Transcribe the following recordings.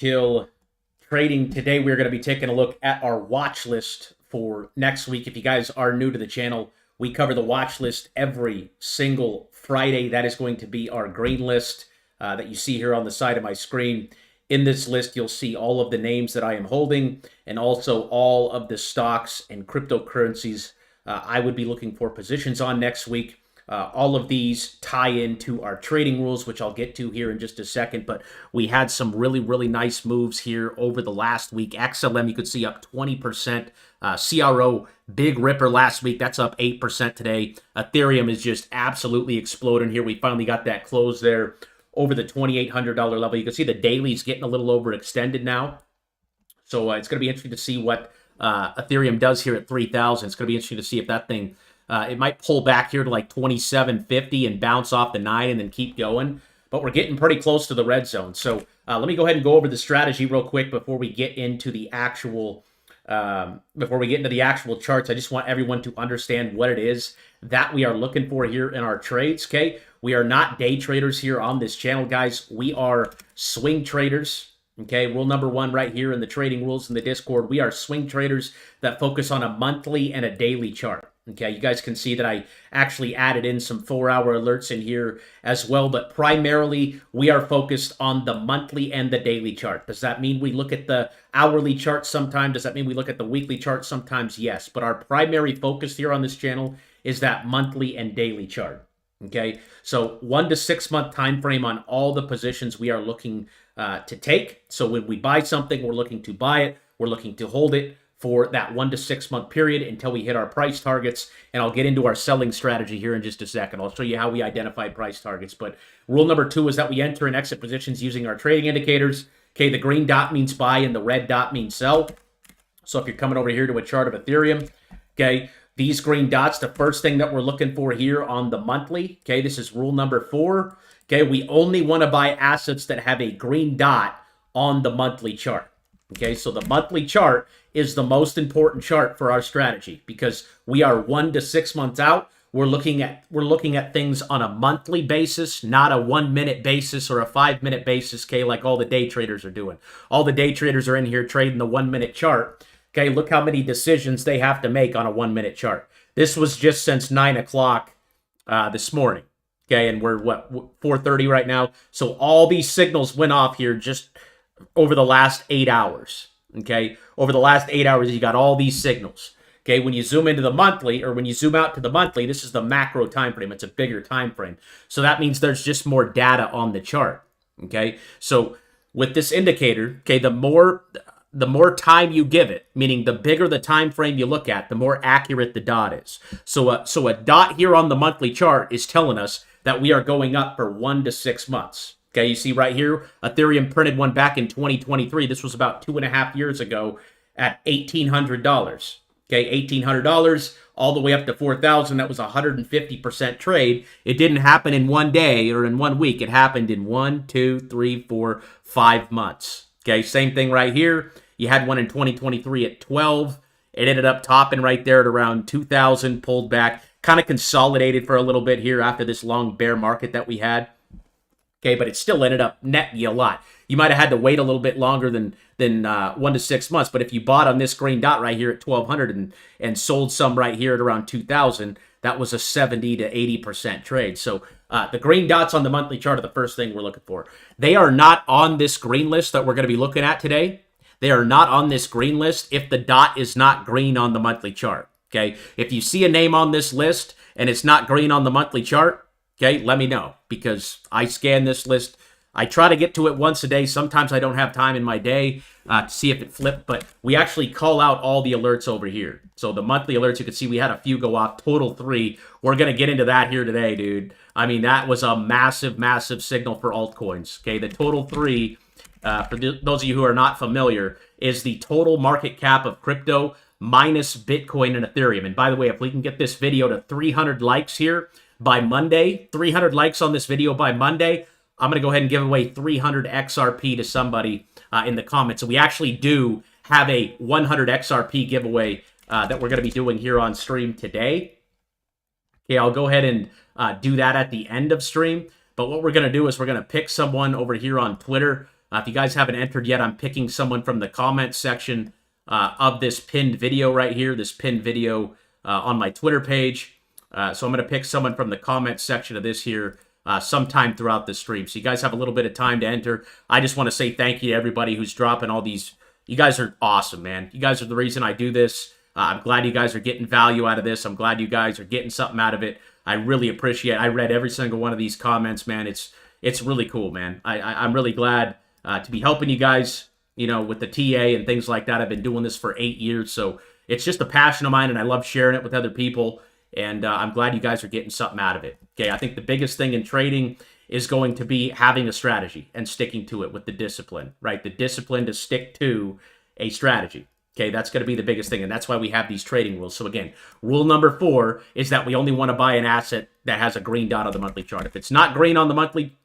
Overkill Trading. Today, we're going to be taking a look at our watch list for next week. If you guys are new to the channel, we cover the watch list every single Friday. That is going to be our green list that you see here on the side of my screen. In this list, you'll see all of the names that I am holding and also all of the stocks and cryptocurrencies I would be looking for positions on next week. All of these tie into our trading rules, which I'll get to here in just a second. But we had some really nice moves here over the last week. XLM, you could see up 20%. CRO, big ripper last week. That's up 8% today. Ethereum is just absolutely exploding here. We finally got that close there over the $2,800 level. You can see the daily's getting a little overextended now. So it's going to be interesting to see what Ethereum does here at 3,000. It's going to be interesting to see if that thing... it might pull back here to like 27.50 and bounce off the 9 and then keep going. But we're getting pretty close to the red zone. So let me go ahead and go over the strategy real quick before we get into the actual charts. I just want everyone to understand what it is that we are looking for here in our trades. Okay, we are not day traders here on this channel, guys. We are swing traders. Okay, rule number one right here in the trading rules in the Discord. We are swing traders that focus on a monthly and a daily chart. Okay, you guys can see that I actually added in some 4-hour alerts in here as well, but primarily we are focused on the monthly and the daily chart. Does that mean we look at the hourly chart sometimes? Does that mean we look at the weekly chart sometimes? Yes, but our primary focus here on this channel is that monthly and daily chart. Okay, so 1 to 6 month time frame on all the positions we are looking to take. So when we buy something, we're looking to buy it, we're looking to hold it for that 1 to 6 month period until we hit our price targets. And I'll get into our selling strategy here in just a second. I'll show you how we identify price targets. But rule number 2 is that we enter and exit positions using our trading indicators. Okay, the green dot means buy and the red dot means sell. So if you're coming over here to a chart of Ethereum, okay, these green dots, the first thing that we're looking for here on the monthly, okay, this is rule number 4. Okay, we only want to buy assets that have a green dot on the monthly chart. Okay, so the monthly chart is the most important chart for our strategy because we are 1 to 6 months out. We're looking at things on a monthly basis, not a 1 minute basis or a 5 minute basis, okay, like all the day traders are doing. All the day traders are in here trading the 1 minute chart. Okay, look how many decisions they have to make on a 1 minute chart. This was just since 9 o'clock this morning. Okay, and we're what, 4:30 right now. So all these signals went off here just over the last 8 hours. Okay, over the last 8 hours, you got all these signals. Okay, when you zoom into the monthly, or when you zoom out to the monthly, this is the macro time frame. It's a bigger time frame. So that means there's just more data on the chart. Okay, so with this indicator, okay, the more time you give it, meaning the bigger the time frame you look at, the more accurate the dot is. So a dot here on the monthly chart is telling us that we are going up for 1 to 6 months. Okay, you see right here, Ethereum printed one back in 2023. This was about 2.5 years ago at $1,800. Okay, $1,800 all the way up to 4,000. That was a 150% trade. It didn't happen in 1 day or in 1 week. It happened in 1, 2, 3, 4, 5 months. Okay, same thing right here. You had one in 2023 at 12. It ended up topping right there at around 2,000, pulled back, kind of consolidated for a little bit here after this long bear market that we had. Okay, but it still ended up netting you a lot. You might have had to wait a little bit longer than 1 to 6 months, but if you bought on this green dot right here at 1,200 and sold some right here at around 2,000, that was a 70 to 80% trade. So the green dots on the monthly chart are the first thing we're looking for. They are not on this green list that we're going to be looking at today. They are not on this green list if the dot is not green on the monthly chart. Okay, if you see a name on this list and it's not green on the monthly chart, okay, let me know because I scan this list. I try to get to it once a day. Sometimes I don't have time in my day to see if it flipped, but we actually call out all the alerts over here. So the monthly alerts, you can see we had a few go off, total 3. We're going to get into that here today, dude. I mean, that was a massive signal for altcoins. Okay, the total 3, for those of you who are not familiar, is the total market cap of crypto minus Bitcoin and Ethereum. And by the way, if we can get this video to 300 likes here by Monday, 300 likes on this video by Monday, I'm going to go ahead and give away 300 XRP to somebody in the comments. So we actually do have a 100 XRP giveaway that we're going to be doing here on stream today. Okay, I'll go ahead and do that at the end of stream. But what we're going to do is we're going to pick someone over here on Twitter If you guys haven't entered yet, I'm picking someone from the comments section of this pinned video right here, this pinned video on my Twitter page. So I'm going to pick someone from the comments section of this here sometime throughout the stream. So you guys have a little bit of time to enter. I just want to say thank you to everybody who's dropping all these. You guys are awesome, man. You guys are the reason I do this. I'm glad you guys are getting value out of this. I'm glad you guys are getting something out of it. I really appreciate it. I read every single one of these comments, man. It's really cool, man. I'm really glad to be helping you guys, you know, with the TA and things like that. I've been doing this for 8 years, so it's just a passion of mine, and I love sharing it with other people, and I'm glad you guys are getting something out of it. Okay, I think the biggest thing in trading is going to be having a strategy and sticking to it with the discipline, right? The discipline to stick to a strategy. Okay, that's going to be the biggest thing, and that's why we have these trading rules. So again, rule number 4 is that we only want to buy an asset that has a green dot on the monthly chart. If it's not green on the monthly,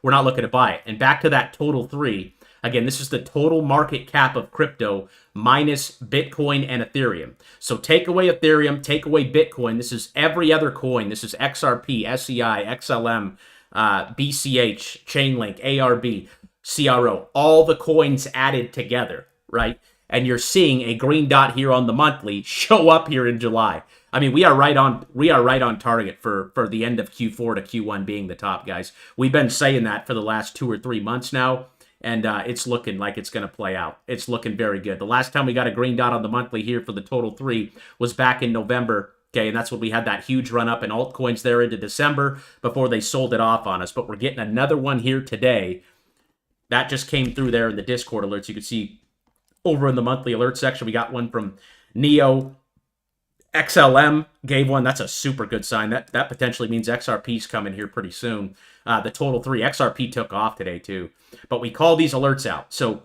we're not looking to buy it. And back to that total 3, again, this is the total market cap of crypto minus Bitcoin and Ethereum. So take away Ethereum, take away Bitcoin. This is every other coin. This is XRP, SEI, XLM, BCH, Chainlink, ARB, CRO, all the coins added together, right? And you're seeing a green dot here on the monthly show up here in July. I mean, we are right on target for the end of Q4 to Q1 being the top, guys. We've been saying that for the last 2 or 3 months now, and it's looking like it's going to play out. It's looking very good. The last time we got a green dot on the monthly here for the total 3 was back in November. Okay, and that's when we had that huge run up in altcoins there into December before they sold it off on us. But we're getting another one here today. That just came through there in the Discord alerts. You can see over in the monthly alert section, we got one from Neo. XLM gave one. That's a super good sign. That potentially means XRP's coming here pretty soon. The total 3. XRP took off today too. But we call these alerts out. So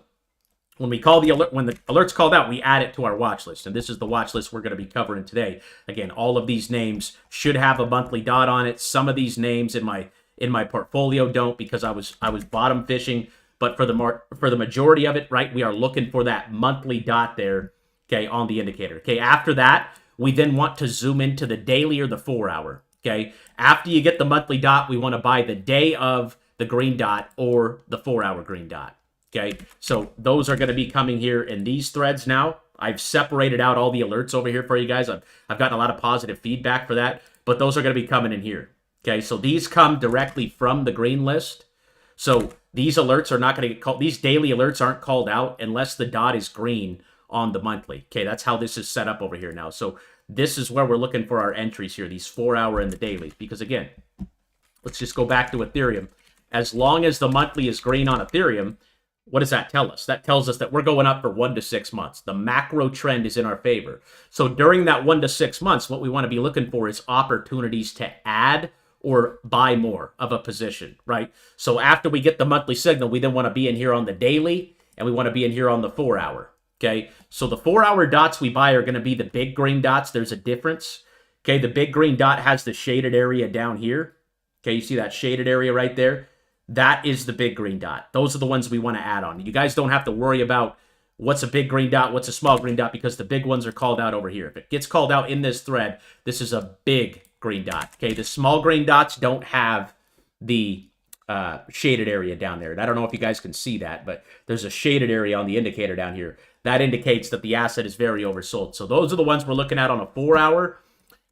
when we call the alert, when the alert's called out, we add it to our watch list. And this is the watch list we're going to be covering today. Again, all of these names should have a monthly dot on it. Some of these names in my portfolio don't, because I was bottom fishing. But for the majority of it, right, we are looking for that monthly dot there, okay, on the indicator. Okay, after that, we then want to zoom into the daily or the 4 hour. Okay, after you get the monthly dot, we want to buy the day of the green dot or the 4 hour green dot. Okay, so those are going to be coming here in these threads now. I've separated out all the alerts over here for you guys. I've gotten a lot of positive feedback for that, but those are going to be coming in here. Okay, so these come directly from the green list. So these alerts are not going to get called. These daily alerts aren't called out unless the dot is green on the monthly. Okay, that's how this is set up over here now. So this is where we're looking for our entries here, these 4 hour and the daily. Because again, let's just go back to Ethereum. As long as the monthly is green on Ethereum, what does that tell us? That tells us that we're going up for 1 to 6 months. The macro trend is in our favor. So during that 1 to 6 months, what we want to be looking for is opportunities to add or buy more of a position, right? So after we get the monthly signal, we then want to be in here on the daily, and we want to be in here on the 4 hour. Okay, so the 4 hour dots we buy are going to be the big green dots. There's a difference. Okay, the big green dot has the shaded area down here. Okay, you see that shaded area right there? That is the big green dot. Those are the ones we want to add on. You guys don't have to worry about what's a big green dot, what's a small green dot, because the big ones are called out over here. If it gets called out in this thread, this is a big green dot. Okay, the small green dots don't have the shaded area down there. And I don't know if you guys can see that, but there's a shaded area on the indicator down here. That indicates that the asset is very oversold. So those are the ones we're looking at on a 4 hour,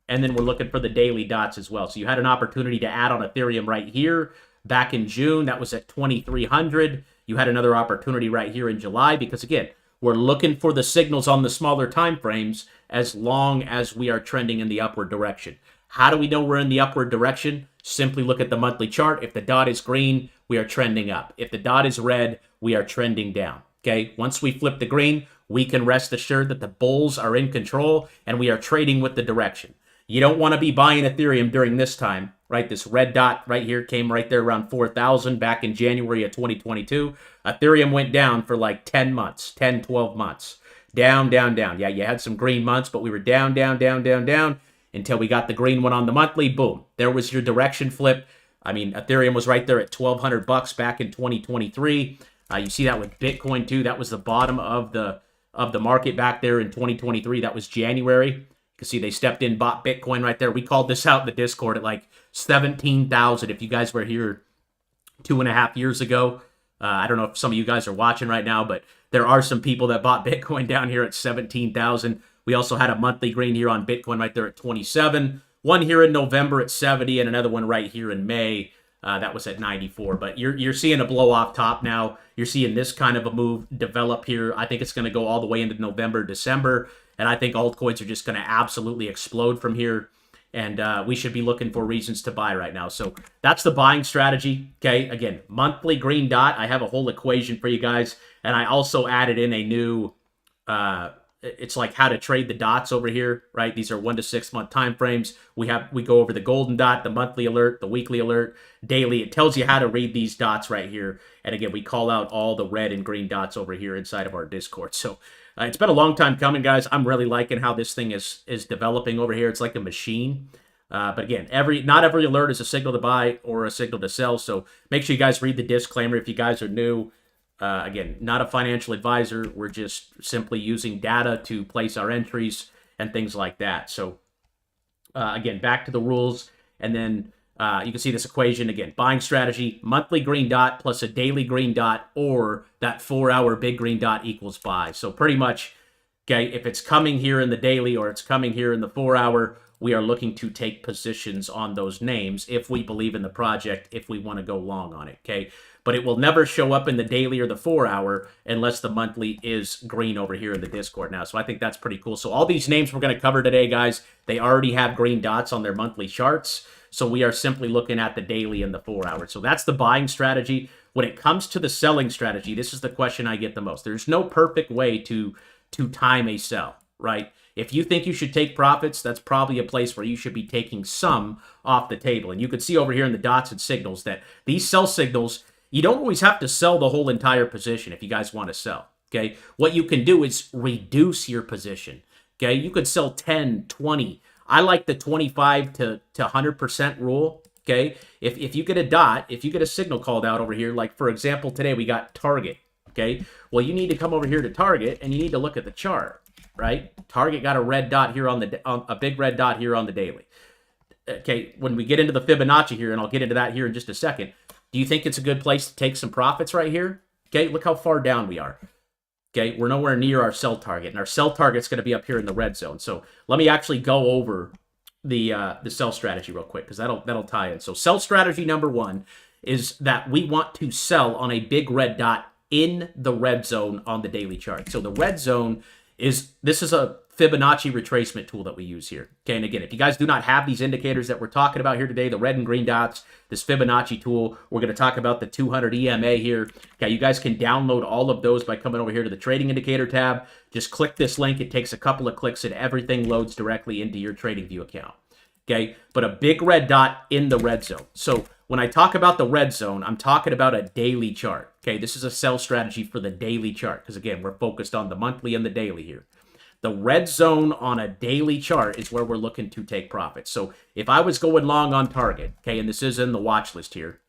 and then we're looking for the daily dots as well. So you had an opportunity to add on Ethereum right here back in June. That was at 2,300. You had another opportunity right here in July, because again, we're looking for the signals on the smaller time frames as long as we are trending in the upward direction. How do we know we're in the upward direction? Simply look at the monthly chart. If the dot is green, we are trending up. If the dot is red, we are trending down. Okay, once we flip the green, we can rest assured that the bulls are in control and we are trading with the direction. You don't want to be buying Ethereum during this time, right? This red dot right here came right there around 4,000 back in January of 2022. Ethereum went down for like 10 months, 10, 12 months. Down, down, down. Yeah, you had some green months, but we were down, down, down, down, down until we got the green one on the monthly. Boom. There was your direction flip. I mean, Ethereum was right there at $1,200 back in 2023. You see that with Bitcoin too. That was the bottom of the market back there in 2023. That was January. You can see they stepped in, bought Bitcoin right there. We called this out in the Discord at like 17,000. If you guys were here 2.5 years ago, I don't know if some of you guys are watching right now, but there are some people that bought Bitcoin down here at 17,000. We also had a monthly green here on Bitcoin right there at 27. One here in November at 70, and another one right here in May. That was at 94. But you're seeing a blow off top now. You're seeing this kind of a move develop here. I think it's going to go all the way into November, December. And I think altcoins are just going to absolutely explode from here. And we should be looking for reasons to buy right now. So that's the buying strategy. Okay, again, monthly green dot. I have a whole equation for you guys. And I also added in a new, it's like how to trade the dots over here, right? These are 1 to 6 month time frames. We go over the golden dot, the monthly alert, the weekly alert, daily. It tells you how to read these dots right here. And again, we call out all the red and green dots over here inside of our Discord. So it's been a long time coming, guys. I'm really liking how this thing is developing over here. It's like a machine. But again, not every alert is a signal to buy or a signal to sell. So make sure you guys read the disclaimer if you guys are new. Again, not a financial advisor. We're just simply using data to place our entries and things like that. So again, back to the rules. And then you can see this equation again. Buying strategy, monthly green dot plus a daily green dot, or that 4-hour big green dot equals buy. So pretty much, okay, if it's coming here in the daily or it's coming here in the 4-hour, we are looking to take positions on those names if we believe in the project, if we want to go long on it, okay? But it will never show up in the daily or the 4-hour unless the monthly is green over here in the Discord now. So I think that's pretty cool. So all these names we're going to cover today, guys, they already have green dots on their monthly charts. So we are simply looking at the daily and the 4-hour. So that's the buying strategy. When it comes to the selling strategy, this is the question I get the most. There's no perfect way to time a sell, right? If you think you should take profits, that's probably a place where you should be taking some off the table. And you can see over here in the dots and signals that these sell signals, you don't always have to sell the whole entire position if you guys want to sell, okay? What you can do is reduce your position, okay? You could sell 10, 20. I like the 25 to 100% rule, okay? If you get a dot, if you get a signal called out over here, like for example, today we got target, okay? Well, you need to come over here to target and you need to look at the chart, right? Target got a red dot here on a big red dot here on the daily. Okay, when we get into the Fibonacci here, and I'll get into that here in just a second, do you think it's a good place to take some profits right here? Okay, look how far down we are. Okay, we're nowhere near our sell target, and our sell target's going to be up here in the red zone. So let me actually go over the sell strategy real quick because that'll tie in. So sell strategy number one is that we want to sell on a big red dot in the red zone on the daily chart. So the red zone this is a Fibonacci retracement tool that we use here. Okay, and again, if you guys do not have these indicators that we're talking about here today, the red and green dots, this Fibonacci tool, we're going to talk about the 200 EMA here. Okay, you guys can download all of those by coming over here to the trading indicator tab. Just click this link. It takes a couple of clicks and everything loads directly into your TradingView account. Okay, but a big red dot in the red zone. So when I talk about the red zone, I'm talking about a daily chart. Okay, this is a sell strategy for the daily chart because, again, we're focused on the monthly and the daily here. The red zone on a daily chart is where we're looking to take profits. So if I was going long on target, okay, and this is in the watch list here,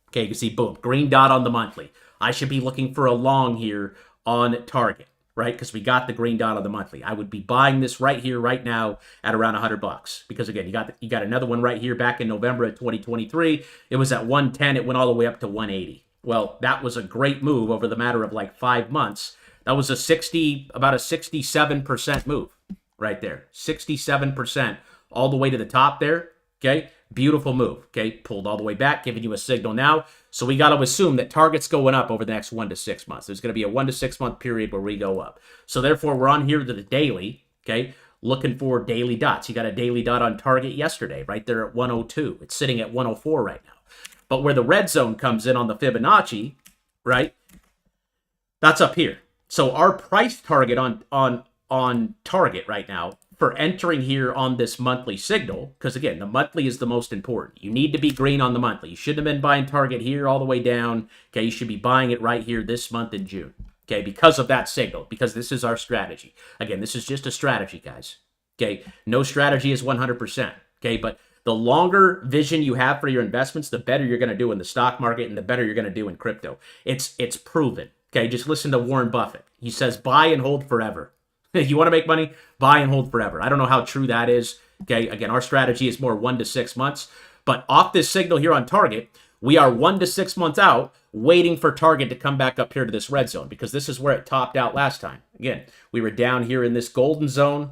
okay, you can see, boom, green dot on the monthly. I should be looking for a long here on target, right? Because we got the green dot on the monthly. I would be buying this right here, right now, at around $100. Because again, you got another one right here back in November of 2023. It was at 110. It went all the way up to 180. Well, that was a great move over the matter of like 5 months. That was about a 67% move right there. 67% all the way to the top there. Okay, beautiful move. Okay, pulled all the way back, giving you a signal now. So we got to assume that target's going up over the next 1 to 6 months. There's going to be a 1 to 6 month period where we go up. So therefore, we're on here to the daily. Okay, looking for daily dots. You got a daily dot on target yesterday, right there at 102. It's sitting at 104 right now. But where the red zone comes in on the Fibonacci, right? That's up here. So our price target on target right now for entering here on this monthly signal, because again, the monthly is the most important. You need to be green on the monthly. You shouldn't have been buying target here all the way down. Okay, you should be buying it right here this month in June. Okay, because of that signal, because this is our strategy. Again, this is just a strategy, guys. Okay, no strategy is 100%. Okay, but the longer vision you have for your investments, the better you're going to do in the stock market and the better you're going to do in crypto. It's proven. Okay, just listen to Warren Buffett. He says, buy and hold forever. If you want to make money, buy and hold forever. I don't know how true that is. Okay, again, our strategy is more 1 to 6 months. But off this signal here on target, we are 1 to 6 months out waiting for target to come back up here to this red zone, because this is where it topped out last time. Again, we were down here in this golden zone,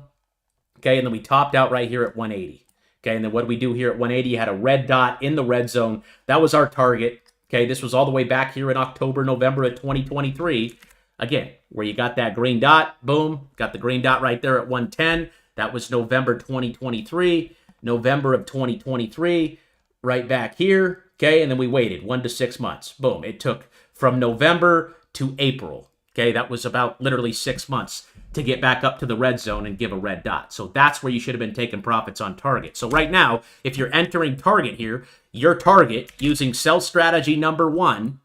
okay, and then we topped out right here at 180. Okay, and then what did we do here at 180? You had a red dot in the red zone. That was our target. Okay, this was all the way back here in October, November of 2023. Again, where you got that green dot, boom, got the green dot right there at 110. That was November 2023, November of 2023, right back here. Okay, and then we waited 1 to 6 months. Boom, it took from November to April. Okay, that was about literally 6 months to get back up to the red zone and give a red dot. So that's where you should have been taking profits on target. So right now, if you're entering target here, your target using sell strategy number 1,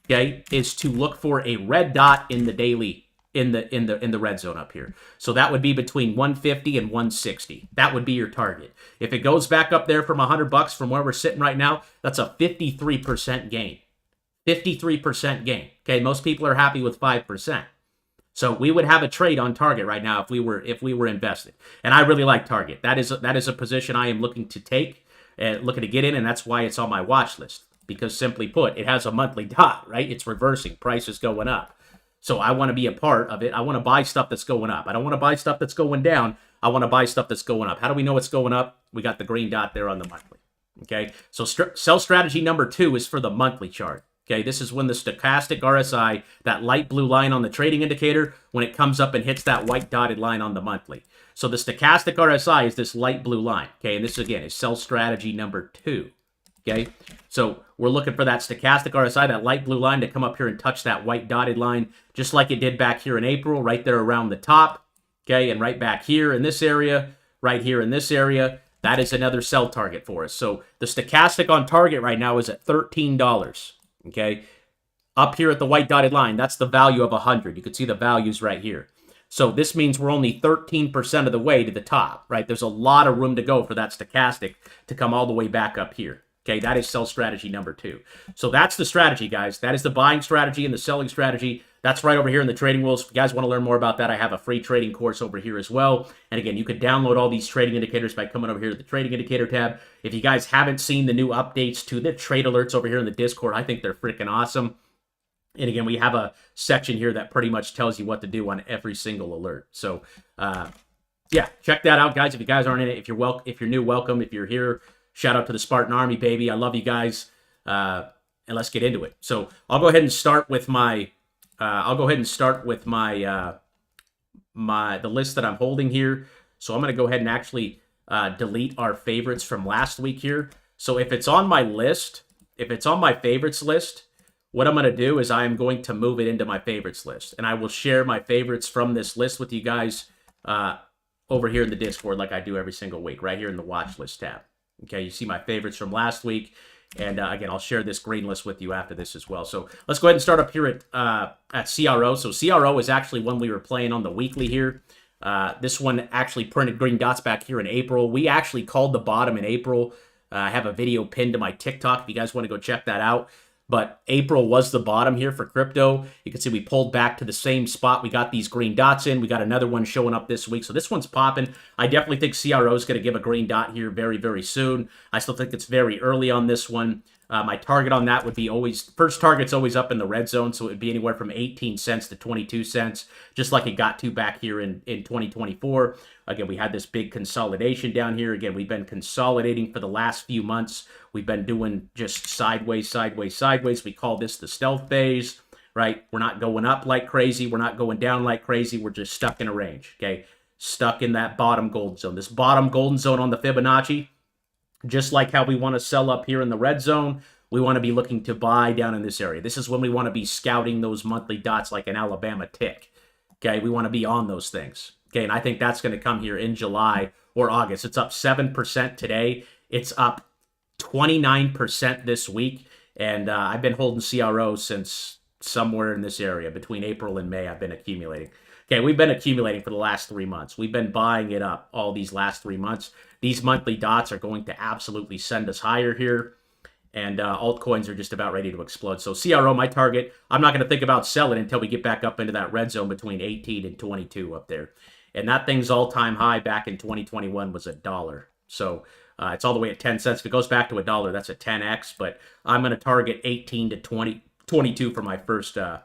okay, is to look for a red dot in the daily, in the red zone up here. So that would be between 150 and 160. That would be your target. If it goes back up there from $100 from where we're sitting right now, that's a 53% gain. 53% gain. Okay, most people are happy with 5%. So we would have a trade on target right now if we were invested. And I really like target. That is a position I am looking to take, looking to get in, and that's why it's on my watch list. Because simply put, it has a monthly dot, right? It's reversing. Price is going up. So I want to be a part of it. I want to buy stuff that's going up. I don't want to buy stuff that's going down. I want to buy stuff that's going up. How do we know it's going up? We got the green dot there on the monthly. Okay, so sell strategy number 2 is for the monthly chart. Okay, this is when the stochastic RSI, that light blue line on the trading indicator, when it comes up and hits that white dotted line on the monthly. So the stochastic RSI is this light blue line. Okay, and this again is sell strategy number 2. Okay, so we're looking for that stochastic RSI, that light blue line, to come up here and touch that white dotted line, just like it did back here in April, right there around the top. Okay, and right back here in this area, right here in this area, that is another sell target for us. So the stochastic on target right now is at $13. Okay, up here at the white dotted line, that's the value of 100. You can see the values right here. So this means we're only 13% of the way to the top, right? There's a lot of room to go for that stochastic to come all the way back up here. Okay, that is sell strategy number 2. So that's the strategy, guys. That is the buying strategy and the selling strategy. That's right over here in the trading rules. If you guys want to learn more about that, I have a free trading course over here as well. And again, you could download all these trading indicators by coming over here to the trading indicator tab. If you guys haven't seen the new updates to the trade alerts over here in the Discord, I think they're freaking awesome. And again, we have a section here that pretty much tells you what to do on every single alert. So, yeah, check that out, guys. If you guys aren't in it, if you're new, welcome. If you're here, shout out to the Spartan Army, baby. I love you guys. And let's get into it. So I'll go ahead and start with my the list that I'm holding here. So I'm going to go ahead and actually delete our favorites from last week here. So if it's on my list, if it's on my favorites list, what I'm going to do is I'm going to move it into my favorites list. And I will share my favorites from this list with you guys over here in the Discord, like I do every single week, right here in the watch list tab. Okay, you see my favorites from last week. And again, I'll share this green list with you after this as well. So let's go ahead and start up here at CRO. So CRO is actually one we were playing on the weekly here. This one actually printed green dots back here in April. We actually called the bottom in April. I have a video pinned to my TikTok if you guys want to go check that out. But April was the bottom here for crypto. You can see we pulled back to the same spot. We got these green dots in. We got another one showing up this week. So this one's popping. I definitely think CRO is going to give a green dot here very, very soon. I still think it's very early on this one. My target on that would be first target's always up in the red zone. So it would be anywhere from 18 cents to 22 cents, just like it got to back here in 2024. Again, we had this big consolidation down here. Again, we've been consolidating for the last few months. We've been doing just sideways, sideways, sideways. We call this the stealth phase, right? We're not going up like crazy. We're not going down like crazy. We're just stuck in a range, okay? Stuck in that bottom golden zone. This bottom golden zone on the Fibonacci, just like how we want to sell up here in the red zone, we want to be looking to buy down in this area. This is when we want to be scouting those monthly dots like an Alabama tick, okay? We want to be on those things. Okay, and I think that's going to come here in July or August. It's up 7% today. It's up 29% this week. And I've been holding CRO since somewhere in this area. Between April and May, I've been accumulating. Okay, we've been accumulating for the last 3 months. We've been buying it up all these last 3 months. These monthly dots are going to absolutely send us higher here. And altcoins are just about ready to explode. So CRO, my target, I'm not going to think about selling until we get back up into that red zone between 18 and 22 up there. And that thing's all-time high back in 2021 was $1. So It's all the way at 10 cents. If it goes back to $1, that's a 10x. But I'm going to target 18 to 22 for my first buy.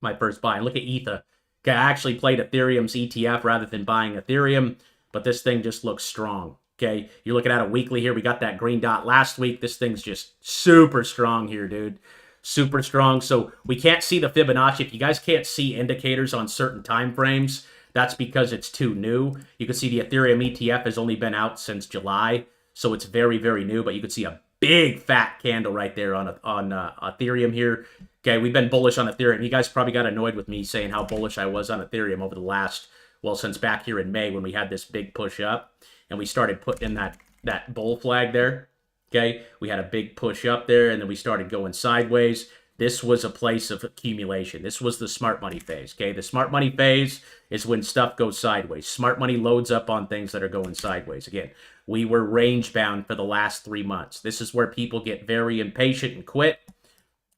And look at Ether. Okay, I actually played Ethereum's ETF rather than buying Ethereum, but this thing just looks strong. Okay, you're looking at a weekly here. We got that green dot last week. This thing's just super strong here, dude. Super strong. So we can't see the Fibonacci. If you guys can't see indicators on certain time frames, that's because it's too new. You can see the Ethereum ETF has only been out since July, so it's very, very new. But you can see a big fat candle right there on Ethereum here. Okay, we've been bullish on Ethereum. You guys probably got annoyed with me saying how bullish I was on Ethereum over the last, well, since back here in May when we had this big push up and we started putting in that bull flag there. Okay, we had a big push up there and then we started going sideways. This was a place of accumulation. This was the smart money phase. Okay, the smart money phase is when stuff goes sideways. Smart money loads up on things that are going sideways. Again, we were range bound for the last 3 months. This is where people get very impatient and quit.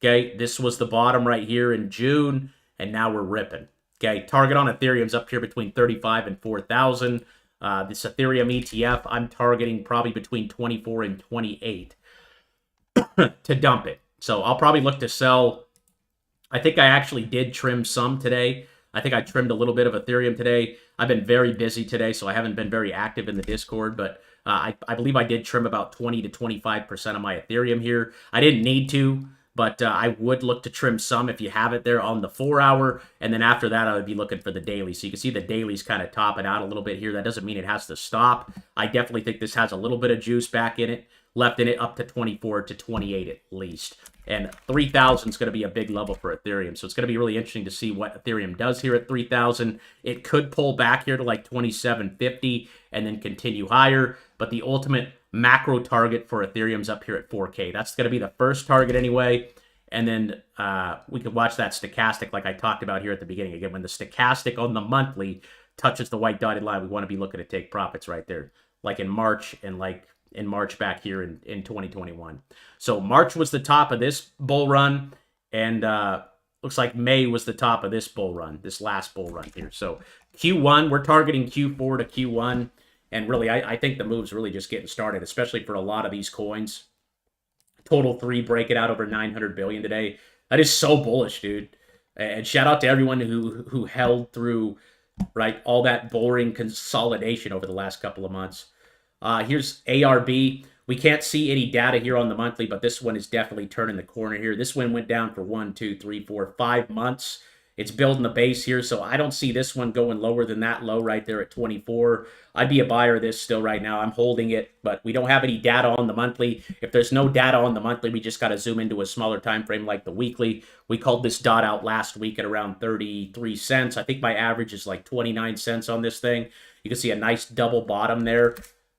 Okay, this was the bottom right here in June, and now we're ripping. Okay, target on Ethereum's up here between 35 and 4,000. This Ethereum ETF, I'm targeting probably between 24 and 28 to dump it. So I'll probably look to sell. I think I actually did trim some today. I think I trimmed a little bit of Ethereum today. I've been very busy today, so I haven't been very active in the Discord, but I believe I did trim about 20 to 25% of my Ethereum here. I didn't need to, but I would look to trim some if you have it there on the 4-hour, and then after that I would be looking for the daily. So you can see the daily's kind of topping out a little bit here. That doesn't mean it has to stop. I definitely think this has a little bit of juice back in it, left in it up to 24 to 28 at least. And 3,000 is going to be a big level for Ethereum. So it's going to be really interesting to see what Ethereum does here at 3,000. It could pull back here to like 2750 and then continue higher. But the ultimate macro target for Ethereum's up here at 4K. That's going to be the first target anyway. And then we could watch that stochastic like I talked about here at the beginning. Again, when the stochastic on the monthly touches the white dotted line, we want to be looking to take profits right there. Like in March and like in March back here in 2021. So March was the top of this bull run, and looks like May was the top of this bull run, this last bull run here. So Q1, we're targeting Q4 to Q1, and really I think the move's really just getting started, especially for a lot of these coins. Total 3 breaking out over 900 billion today. That is so bullish, dude. And shout out to everyone who held through, right, all that boring consolidation over the last couple of months. Here's ARB. We can't see any data here on the monthly, but this one is definitely turning the corner here. This one went down for 1, 2, 3, 4, 5 months. It's building the base here, so I don't see this one going lower than that low right there at 24. I'd be a buyer of this still right now. I'm holding it, but we don't have any data on the monthly. If there's no data on the monthly, we just got to zoom into a smaller time frame like the weekly. We called this dot out last week at around 33 cents. I think my average is like 29 cents on this thing. You can see a nice double bottom there.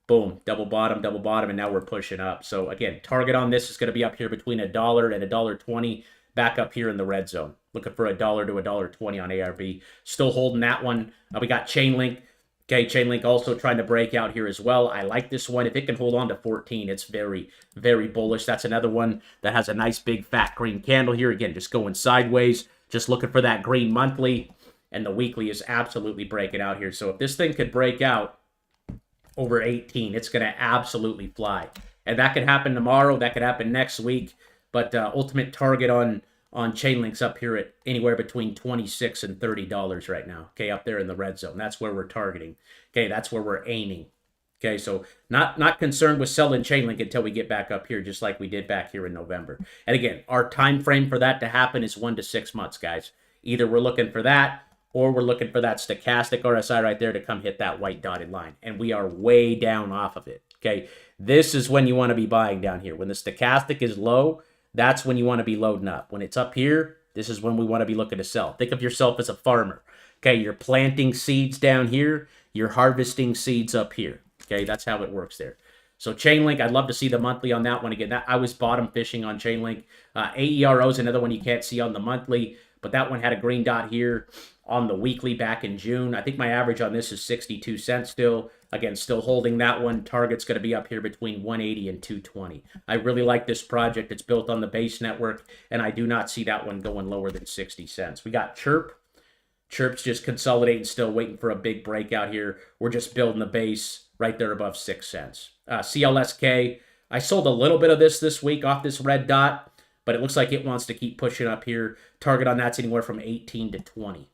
Boom, double bottom, and now we're pushing up. So again, target on this is going to be up here between $1 and $1.20, back up here in the red zone. Looking for $1 to $1.20 on ARB. Still holding that one. We got Chainlink. Okay, Chainlink also trying to break out here as well. I like this one. If it can hold on to 14, it's very, very bullish. That's another one that has a nice big fat green candle here. Again, just going sideways, just looking for that green monthly, and the weekly is absolutely breaking out here. So if this thing could break out over 18, it's going to absolutely fly. And that could happen tomorrow. That could happen next week. But ultimate target on Chainlink's up here at anywhere between $26 and $30 right now. Okay, up there in the red zone. That's where we're targeting. Okay, that's where we're aiming. Okay, so not concerned with selling Chainlink until we get back up here, just like we did back here in November. And again, our time frame for that to happen is 1 to 6 months, guys. Either we're looking for that, or we're looking for that stochastic RSI right there to come hit that white dotted line. And we are way down off of it, okay? This is when you want to be buying down here. When the stochastic is low, that's when you want to be loading up. When it's up here, this is when we want to be looking to sell. Think of yourself as a farmer, okay? You're planting seeds down here. You're harvesting seeds up here, okay? That's how it works there. So Chainlink, I'd love to see the monthly on that one. Again, I was bottom fishing on Chainlink. AERO is another one you can't see on the monthly, but that one had a green dot here on the weekly back in June. I think my average on this is 62 cents still. Again, still holding that one. Target's going to be up here between 180 and 220. I really like this project. It's built on the base network, and I do not see that one going lower than 60 cents. We got Chirp. Chirp's just consolidating still, waiting for a big breakout here. We're just building the base. right there above 6 cents. CLSK, I sold a little bit of this week off this red dot, but it looks like it wants to keep pushing up here. Target on that's anywhere from 18 to 20.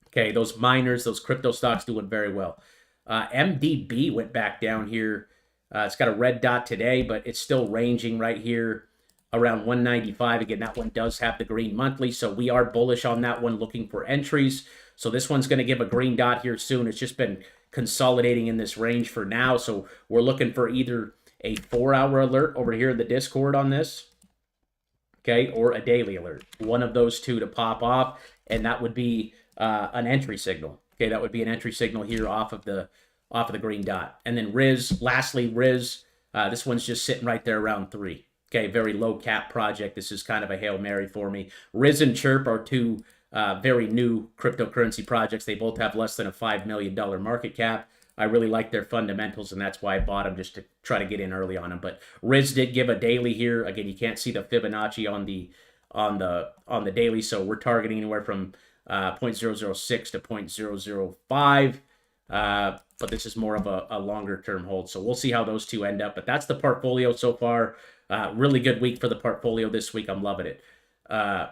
Okay, those miners, those crypto stocks doing very well. MDB went back down here. It's got a red dot today, but it's still ranging right here around 195. Again, that one does have the green monthly, so we are bullish on that one, looking for entries. So this one's going to give a green dot here soon. It's just been consolidating in this range for now, so we're looking for either a 4-hour alert over here in the Discord on this, okay, or a daily alert. One of those two to pop off, and that would be an entry signal. Okay, that would be an entry signal here off of the green dot. And then Riz, lastly, Riz, this one's just sitting right there around 3. Okay, very low cap project. This is kind of a Hail Mary for me. Riz and Chirp are two very new cryptocurrency projects. They both have less than a $5 million market cap. I really like their fundamentals, and that's why I bought them, just to try to get in early on them. But Riz did give a daily here. Again, you can't see the Fibonacci on the daily, so we're targeting anywhere from 0.006 to 0.005. But this is more of a longer term hold. So we'll see how those two end up. But that's the portfolio so far. Really good week for the portfolio this week. I'm loving it.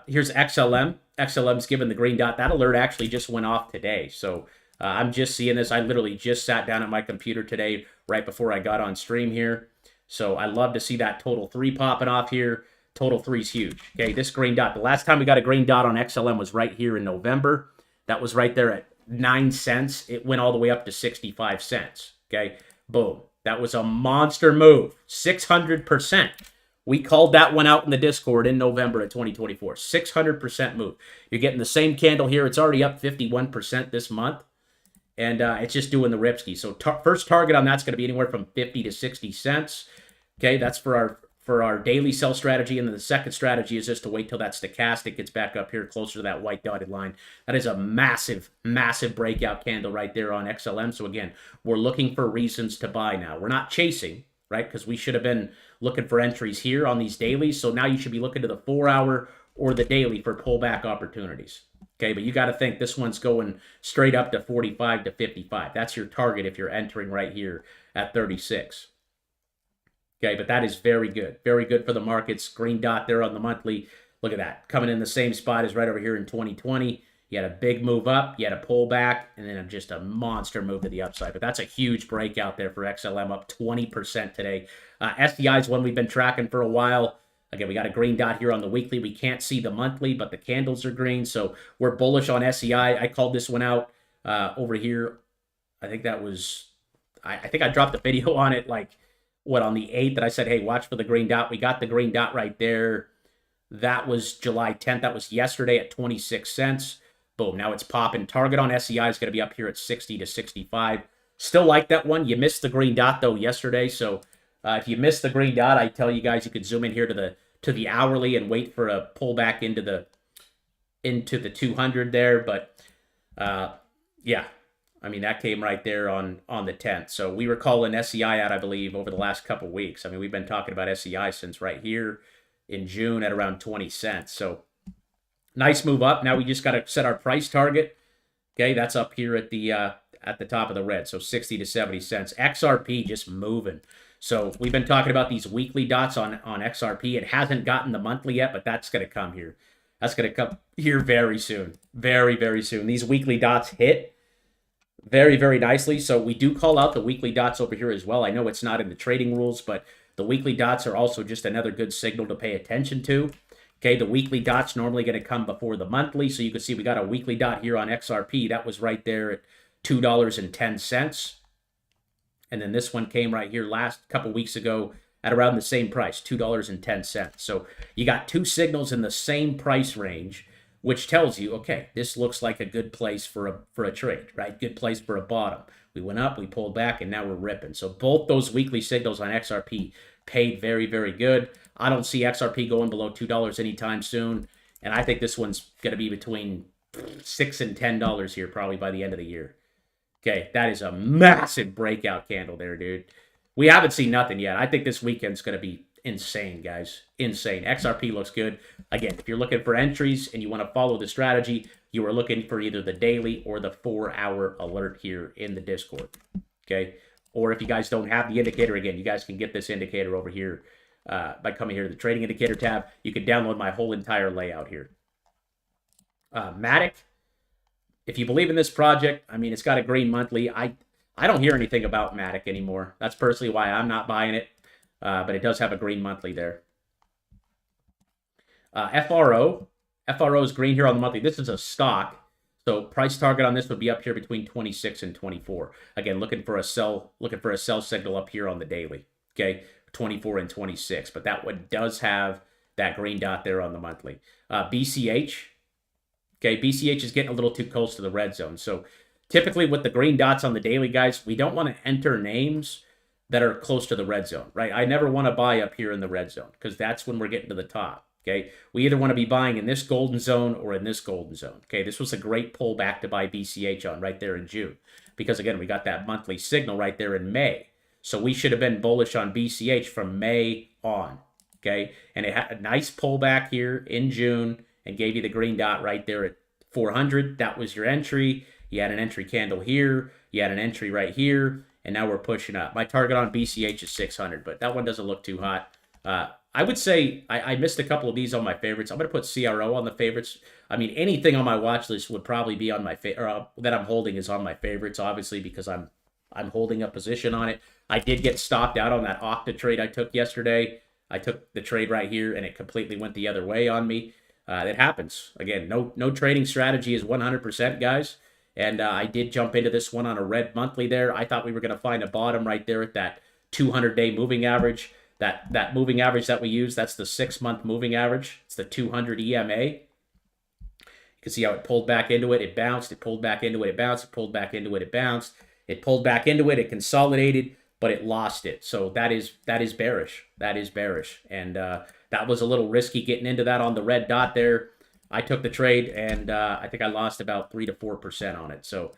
Here's XLM. XLM's given the green dot. That alert actually just went off today. So I'm just seeing this. I literally just sat down at my computer today right before I got on stream here. So I love to see that total 3 popping off here. Total 3 is huge. Okay, this green dot. The last time we got a green dot on XLM was right here in November. That was right there at 9 cents. It went all the way up to 65 cents. Okay, boom. That was a monster move. 600%. We called that one out in the Discord in November of 2024. 600% move. You're getting the same candle here. It's already up 51% this month. And it's just doing the ripski. So first target on that's going to be anywhere from 50 to 60 cents. Okay, that's for our daily sell strategy. And then the second strategy is just to wait till that stochastic gets back up here closer to that white dotted line. That is a massive, massive breakout candle right there on XLM. So again, we're looking for reasons to buy now. We're not chasing, right? Because we should have been looking for entries here on these dailies. So now you should be looking to the 4-hour or the daily for pullback opportunities. Okay, but you got to think this one's going straight up to 45 to 55. That's your target if you're entering right here at 36. Okay, but that is very good. Very good for the markets. Green dot there on the monthly. Look at that. Coming in the same spot as right over here in 2020. You had a big move up. You had a pullback. And then just a monster move to the upside. But that's a huge breakout there for XLM, up 20% today. SEI is one we've been tracking for a while. Again, we got a green dot here on the weekly. We can't see the monthly, but the candles are green. So we're bullish on SEI. I called this one out over here. I think that was... I think I dropped a video on it like... on the 8th that I said, hey, watch for the green dot. We got the green dot right there. That was July 10th. That was yesterday at 26 cents. Boom, now it's popping. Target on SEI is going to be up here at 60 to 65. Still like that one. You missed the green dot, though, yesterday. So if you missed the green dot, I tell you guys you could zoom in here to the hourly and wait for a pullback into the 200 there. But, yeah. I mean, that came right there on the 10th. So we were calling SEI out, I believe, over the last couple weeks. I mean, we've been talking about SEI since right here in June at around 20 cents. So nice move up. Now we just got to set our price target. Okay, that's up here at the top of the red. So 60 to 70 cents. XRP just moving. So we've been talking about these weekly dots on XRP. It hasn't gotten the monthly yet, but that's going to come here. That's going to come here very soon. Very, very soon. These weekly dots hit very, very nicely. So we do call out the weekly dots over here as well. I know it's not in the trading rules, but the weekly dots are also just another good signal to pay attention to. Okay, the weekly dot's normally going to come before the monthly. So you can see we got a weekly dot here on XRP. That was right there at $2.10. And then this one came right here last couple weeks ago at around the same price, $2.10. So you got two signals in the same price range, which tells you, okay, this looks like a good place for a trade, right? Good place for a bottom. We went up, we pulled back, and now we're ripping. So both those weekly signals on XRP paid very, very good. I don't see XRP going below $2 anytime soon, and I think this one's going to be between $6 and $10 here probably by the end of the year. Okay, that is a massive breakout candle there, dude. We haven't seen nothing yet. I think this weekend's going to be insane, guys. Insane. XRP looks good. Again, if you're looking for entries and you want to follow the strategy, you are looking for either the daily or the 4-hour alert here in the Discord. Okay? Or if you guys don't have the indicator, again, you guys can get this indicator over here by coming here to the trading indicator tab. You can download my whole entire layout here. Matic, if you believe in this project, I mean, it's got a green monthly. I don't hear anything about Matic anymore. That's personally why I'm not buying it, but it does have a green monthly there. FRO is green here on the monthly. This is a stock. So price target on this would be up here between 26 and 24. Again, looking for a sell signal up here on the daily. Okay, 24 and 26. But that one does have that green dot there on the monthly. BCH. Okay, BCH is getting a little too close to the red zone. So typically with the green dots on the daily, guys, we don't want to enter names that are close to the red zone, right? I never want to buy up here in the red zone because that's when we're getting to the top. Okay, we either want to be buying in this golden zone or in this golden zone. Okay, this was a great pullback to buy BCH on right there in June because, again, we got that monthly signal right there in May. So we should have been bullish on BCH from May on. Okay, and it had a nice pullback here in June and gave you the green dot right there at 400. That was your entry. You had an entry candle here. You had an entry right here. And now we're pushing up. My target on BCH is 600, but that one doesn't look too hot. I would say I missed a couple of these on my favorites. I'm going to put CRO on the favorites. I mean, anything on my watch list would probably be on my that I'm holding is on my favorites, obviously, because I'm holding a position on it. I did get stopped out on that Octa trade I took yesterday. I took the trade right here, and it completely went the other way on me. It happens. Again, no trading strategy is 100%, guys. And I did jump into this one on a red monthly there. I thought we were going to find a bottom right there at that 200-day moving average. That moving average that we use, that's the 6-month moving average. It's the 200 EMA. You can see how it pulled back into it. It bounced. It pulled back into it. It bounced. It pulled back into it. It bounced. It pulled back into it. It consolidated, but it lost it. So that is bearish. That is bearish. And that was a little risky getting into that on the red dot there. I took the trade, and I think I lost about 3 to 4% on it. So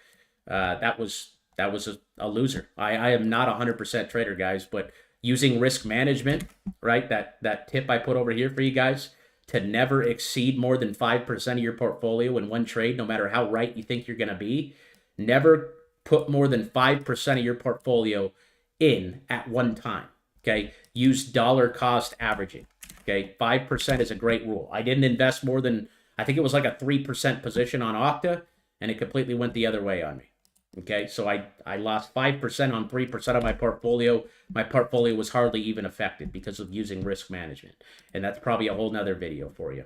that was a loser. I am not a 100% trader, guys, but using risk management, right? That tip I put over here for you guys to never exceed more than 5% of your portfolio in one trade, no matter how right you think you're going to be. Never put more than 5% of your portfolio in at one time, okay? Use dollar cost averaging, okay? 5% is a great rule. I didn't invest more than, I think it was like a 3% position on Octa, and it completely went the other way on me. Okay, so I lost 5% on 3% of my portfolio. My portfolio was hardly even affected because of using risk management. And that's probably a whole nother video for you.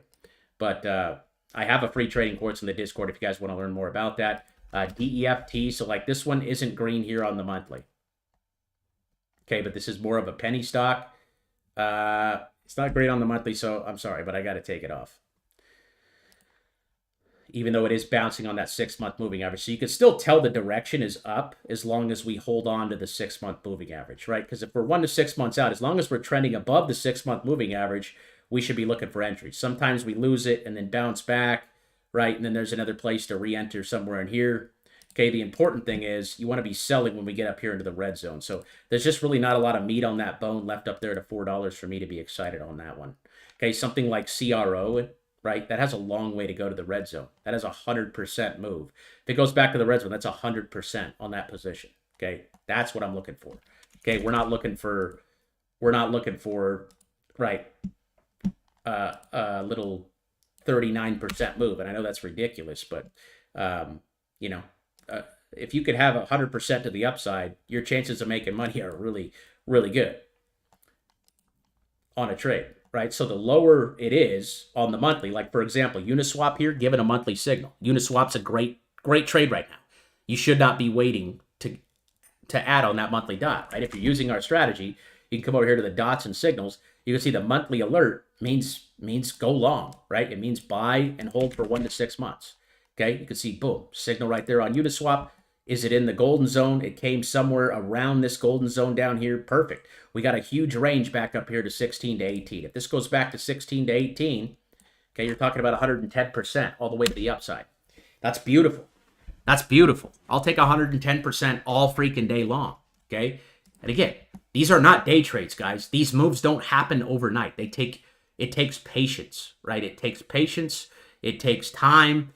But I have a free trading course in the Discord if you guys want to learn more about that. DEFT, so like this one isn't green here on the monthly. Okay, but this is more of a penny stock. It's not green on the monthly, so I'm sorry, but I got to take it off. Even though it is bouncing on that 6-month moving average. So you can still tell the direction is up as long as we hold on to the 6-month moving average, right? Because if we're 1 to 6 months out, as long as we're trending above the 6-month moving average, we should be looking for entries. Sometimes we lose it and then bounce back, right? And then there's another place to re-enter somewhere in here. Okay, the important thing is you want to be selling when we get up here into the red zone. So there's just really not a lot of meat on that bone left up there to $4 for me to be excited on that one. Okay, something like CRO, right? That has a long way to go to the red zone. That is a 100% move. If it goes back to the red zone, that's 100% on that position. Okay, that's what I'm looking for. Okay, we're not looking for, right, a little 39% move. And I know that's ridiculous, but, you know, if you could have 100% to the upside, your chances of making money are really, really good on a trade. Right, so the lower it is on the monthly, like for example, Uniswap here, given a monthly signal. Uniswap's a great trade right now. You should not be waiting to add on that monthly dot, right? If you're using our strategy, you can come over here to the dots and signals. You can see the monthly alert means go long, right? It means buy and hold for 1 to 6 months. Okay, you can see boom, signal right there on Uniswap. Is it in the golden zone? It came somewhere around this golden zone down here. Perfect. We got a huge range back up here to 16 to 18. If this goes back to 16 to 18, okay, you're talking about 110% all the way to the upside. That's beautiful. That's beautiful. I'll take 110% all freaking day long, okay? And again, these are not day trades, guys. These moves don't happen overnight. It takes patience, right? It takes patience. It takes time.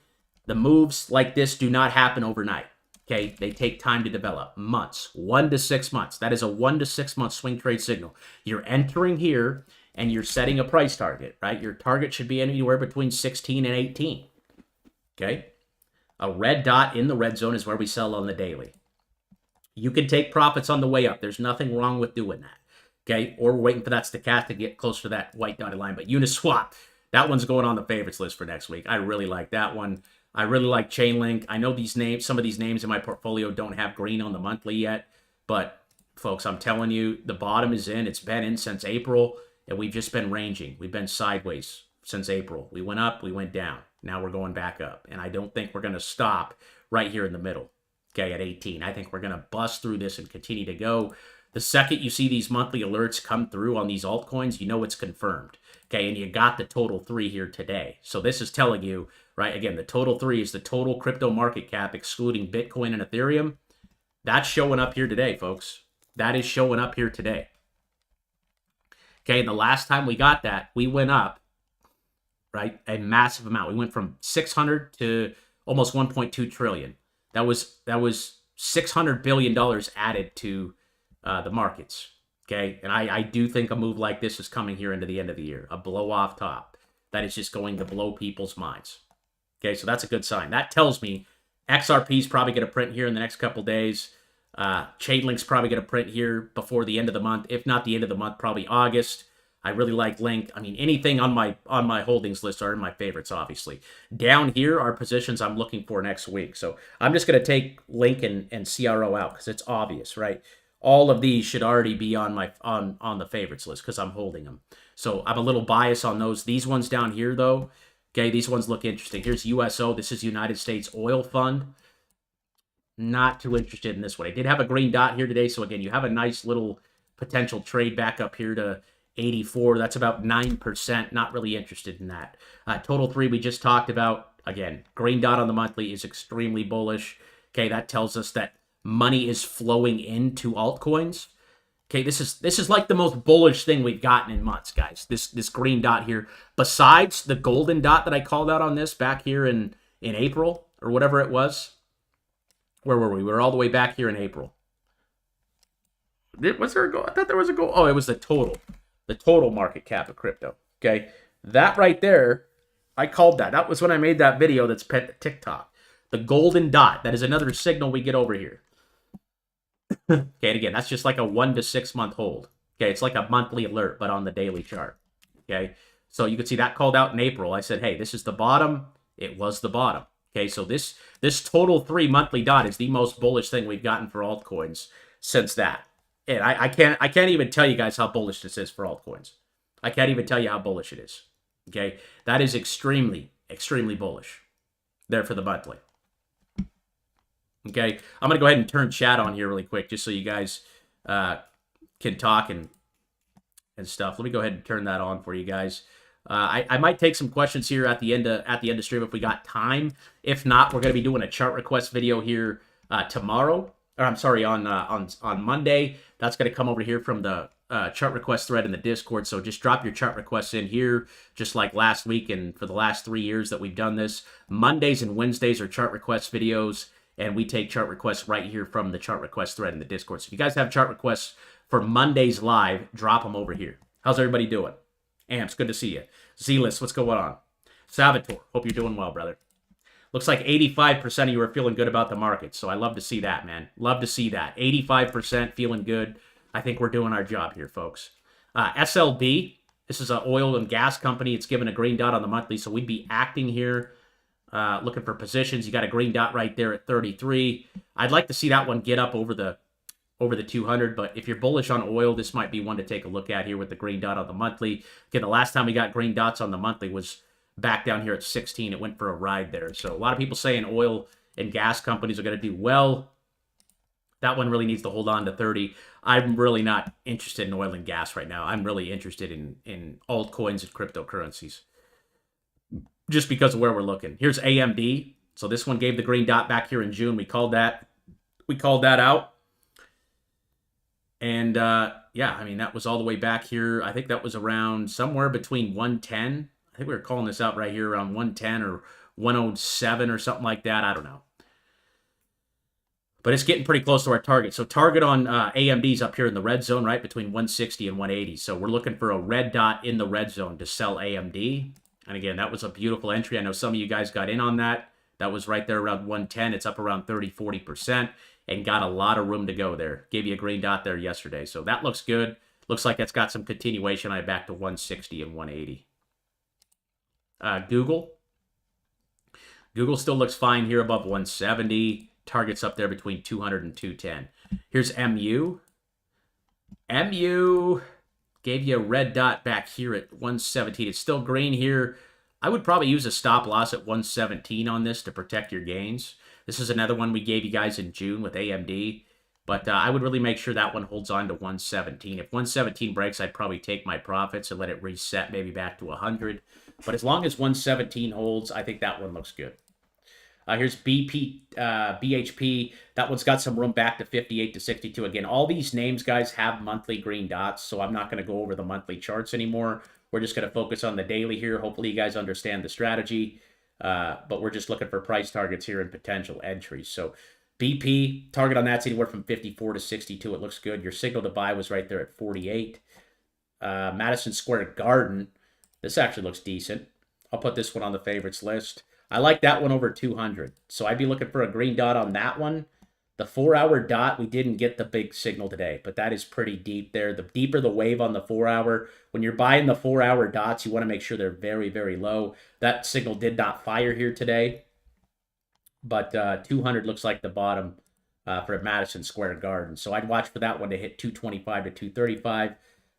The moves like this do not happen overnight. Okay, they take time to develop, months, 1 to 6 months. That is a 1 to 6 month swing trade signal. You're entering here and you're setting a price target, right? Your target should be anywhere between 16 and 18. Okay, a red dot in the red zone is where we sell on the daily. You can take profits on the way up. There's nothing wrong with doing that. Okay, or we're waiting for that stochastic to get closer to that white dotted line. But Uniswap, that one's going on the favorites list for next week. I really like that one. I really like Chainlink. I know these names, some of these names in my portfolio don't have green on the monthly yet, but folks, I'm telling you, the bottom is in. It's been in since April, and we've just been ranging. We've been sideways since April. We went up, we went down. Now we're going back up, and I don't think we're going to stop right here in the middle, okay, at 18. I think we're going to bust through this and continue to go. The second you see these monthly alerts come through on these altcoins, you know it's confirmed, okay, and you got the total 3 here today. So this is telling you, right, again, the total 3 is the total crypto market cap excluding Bitcoin and Ethereum. That's showing up here today, folks. That is showing up here today. Okay, and the last time we got that, we went up, right, a massive amount. We went from 600 to almost 1.2 trillion. That was $600 billion added to the markets, okay? And I do think a move like this is coming here into the end of the year, a blow off top. That is just going to blow people's minds. Okay, so that's a good sign. That tells me XRP is probably going to print here in the next couple days. Chainlink's probably going to print here before the end of the month. If not the end of the month, probably August. I really like Link. I mean, anything on my holdings list are in my favorites, obviously. Down here are positions I'm looking for next week. So I'm just going to take Link and CRO out because it's obvious, right? All of these should already be on my on the favorites list because I'm holding them. So I'm a little biased on those. These ones down here, though, okay, these ones look interesting. Here's USO. This is United States Oil Fund. Not too interested in this one. I did have a green dot here today. So, again, you have a nice little potential trade back up here to 84. That's about 9%. Not really interested in that. Total 3 we just talked about. Again, green dot on the monthly is extremely bullish. Okay, that tells us that money is flowing into altcoins. Okay, this is like the most bullish thing we've gotten in months, guys. This green dot here, besides the golden dot that I called out on this back here in April or whatever it was. Where were we? We were all the way back here in April. Was there a goal? I thought there was a goal. Oh, it was the total market cap of crypto. Okay, that right there, I called that. That was when I made that video that's TikTok. The golden dot. That is another signal we get over here. Okay, and again, that's just like a 1 to 6 month hold. Okay, it's like a monthly alert, but on the daily chart. Okay, so you can see that called out in April. I said, hey, this is the bottom. It was the bottom. Okay, so this total 3 monthly dot is the most bullish thing we've gotten for altcoins since that. And I can't even tell you guys how bullish this is for altcoins. I can't even tell you how bullish it is. Okay, that is extremely, extremely bullish there for the monthly. Okay, I'm going to go ahead and turn chat on here really quick just so you guys can talk and stuff. Let me go ahead and turn that on for you guys. I might take some questions here at the end of stream if we got time. If not, we're going to be doing a chart request video here tomorrow. Or I'm sorry, on Monday. That's going to come over here from the chart request thread in the Discord. So just drop your chart requests in here, just like last week and for the last 3 years that we've done this. Mondays and Wednesdays are chart request videos, and we take chart requests right here from the chart request thread in the Discord. So if you guys have chart requests for Mondays live, drop them over here. How's everybody doing? Amps, good to see you. Z-List, what's going on? Salvatore, hope you're doing well, brother. Looks like 85% of you are feeling good about the market, so I love to see that, man. Love to see that. 85% feeling good. I think we're doing our job here, folks. SLB, this is an oil and gas company. It's given a green dot on the monthly, so we'd be acting here, looking for positions. You got a green dot right there at 33. I'd like to see that one get up over the 200, but if you're bullish on oil, this might be one to take a look at here with the green dot on the monthly. Again, the last time we got green dots on the monthly was back down here at 16. It went for a ride there. So a lot of people saying oil and gas companies are going to do well. That one really needs to hold on to 30. I'm really not interested in oil and gas right now. I'm really interested in altcoins and cryptocurrencies just because of where we're looking. Here's AMD. So this one gave the green dot back here in June. We called that out. And, yeah, I mean, that was all the way back here. I think that was around somewhere between 110. I think we were calling this out right here around 110 or 107 or something like that. I don't know. But it's getting pretty close to our target. So target on AMD's up here in the red zone, right, between 160 and 180. So we're looking for a red dot in the red zone to sell AMD. And again, that was a beautiful entry. I know some of you guys got in on that. That was right there around 110. It's up around 30, 40% and got a lot of room to go there. Gave you a green dot there yesterday. So that looks good. Looks like it's got some continuation. I back to 160 and 180. Google. Google still looks fine here above 170. Targets up there between 200 and 210. Here's MU. MU gave you a red dot back here at 117. It's still green here. I would probably use a stop loss at 117 on this to protect your gains. This is another one we gave you guys in June with AMD. But I would really make sure that one holds on to 117. If 117 breaks, I'd probably take my profits and let it reset maybe back to 100. But as long as 117 holds, I think that one looks good. Here's BHP. That one's got some room back to 58 to 62. Again, all these names, guys, have monthly green dots, so I'm not going to go over the monthly charts anymore. We're just going to focus on the daily here. Hopefully, you guys understand the strategy, but we're just looking for price targets here and potential entries. So BP, target on that's anywhere from 54 to 62. It looks good. Your signal to buy was right there at 48. Madison Square Garden. This actually looks decent. I'll put this one on the favorites list. I like that one over 200. So I'd be looking for a green dot on that one. The 4-hour dot, we didn't get the big signal today, but that is pretty deep there. The deeper the wave on the 4-hour, when you're buying the 4-hour dots, you want to make sure they're very, very low. That signal did not fire here today, but 200 looks like the bottom for Madison Square Garden. So I'd watch for that one to hit 225 to 235.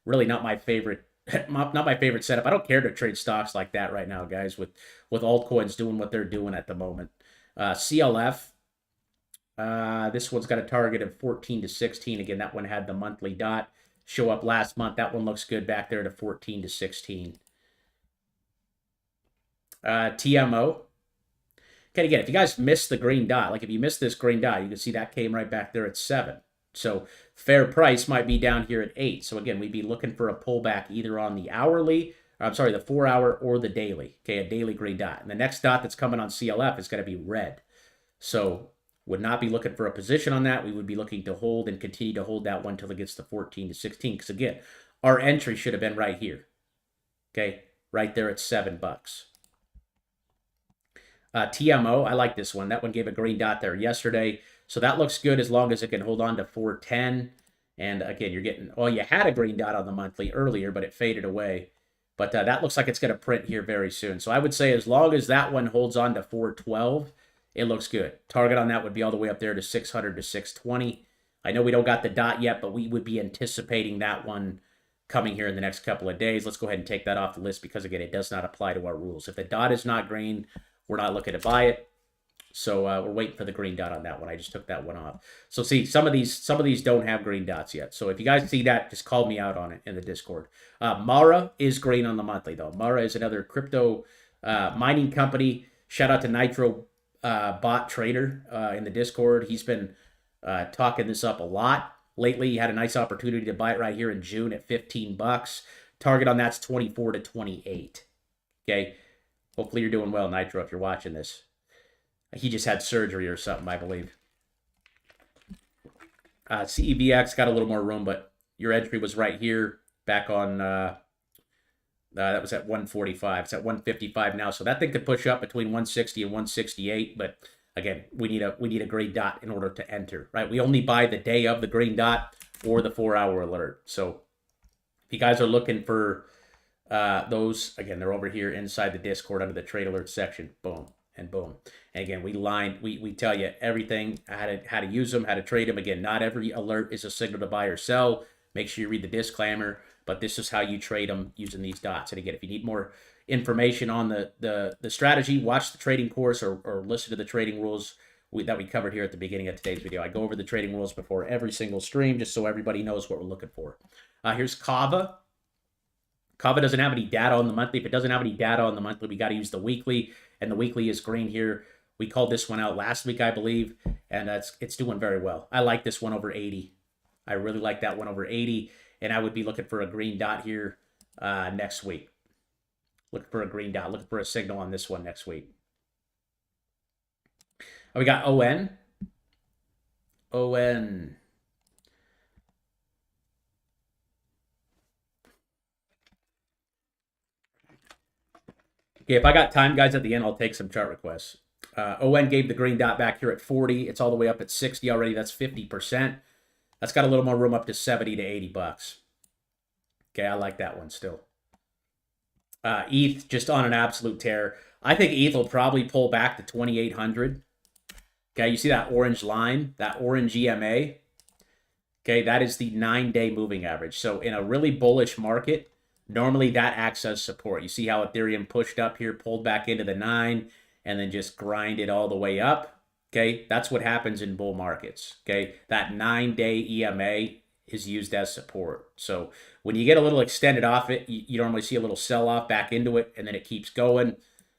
Really not my favorite. Not my favorite setup. I don't care to trade stocks like that right now, guys, with altcoins doing what they're doing at the moment. CLF, this one's got a target of 14 to 16. Again, that one had the monthly dot show up last month. That one looks good back there to 14 to 16. TMO. Okay, again, if you guys missed the green dot, like if you missed this green dot, you can see that came right back there at 7. So fair price might be down here at 8. So again, we'd be looking for a pullback either on the hourly, the 4-hour or the daily. Okay, a daily green dot. And the next dot that's coming on CLF is going to be red. So would not be looking for a position on that. We would be looking to hold and continue to hold that one until it gets to 14 to 16. Because again, our entry should have been right here. Okay, right there at $7. TMO, I like this one. That one gave a green dot there yesterday. So that looks good as long as it can hold on to 410. And again, you're getting, well, you had a green dot on the monthly earlier, but it faded away. But that looks like it's going to print here very soon. So I would say as long as that one holds on to 412, it looks good. Target on that would be all the way up there to 600 to 620. I know we don't got the dot yet, but we would be anticipating that one coming here in the next couple of days. Let's go ahead and take that off the list because, again, it does not apply to our rules. If the dot is not green, we're not looking to buy it. So we're waiting for the green dot on that one. I just took that one off. So see, some of these don't have green dots yet. So if you guys see that, just call me out on it in the Discord. Mara is green on the monthly though. Mara is another crypto mining company. Shout out to Nitro Bot Trader in the Discord. He's been talking this up a lot lately. He had a nice opportunity to buy it right here in June at $15. Target on that's 24 to 28. Okay. Hopefully you're doing well, Nitro, if you're watching this. He just had surgery or something, I believe. CEBX got a little more room, but your entry was right here back on, that was at 145. It's at 155 now, so that thing could push up between 160 and 168, but again, we need a green dot in order to enter, right? We only buy the day of the green dot or the 4-hour alert. So if you guys are looking for those, again, they're over here inside the Discord under the trade alert section. Boom. And boom. And again, we tell you everything, how to use them, how to trade them. Again, not every alert is a signal to buy or sell. Make sure you read the disclaimer, but this is how you trade them using these dots. And again, if you need more information on the strategy, watch the trading course or listen to the trading rules that we covered here at the beginning of today's video. I go over the trading rules before every single stream just so everybody knows what we're looking for. Here's Kava. Kava doesn't have any data on the monthly. If it doesn't have any data on the monthly, we got to use the weekly. And the weekly is green here. We called this one out last week, I believe, and it's doing very well. I like this one over 80. I really like that one over 80, and I would be looking for a green dot here next week. Looking for a green dot. Looking for a signal on this one next week. We got ON. ON. Okay, if I got time, guys, at the end, I'll take some chart requests. ON gave the green dot back here at 40. It's all the way up at 60 already. That's 50%. That's got a little more room up to 70 to 80 bucks. Okay, I like that one still. ETH just on an absolute tear. I think ETH will probably pull back to 2,800. Okay, you see that orange line, that orange EMA? Okay, that is the 9-day moving average. So in a really bullish market, normally that acts as support. You see how Ethereum pushed up here, pulled back into the 9, and then just grinded all the way up. Okay, that's what happens in bull markets. Okay, that 9-day EMA is used as support. So when you get a little extended off it, you normally see a little sell-off back into it, and then it keeps going.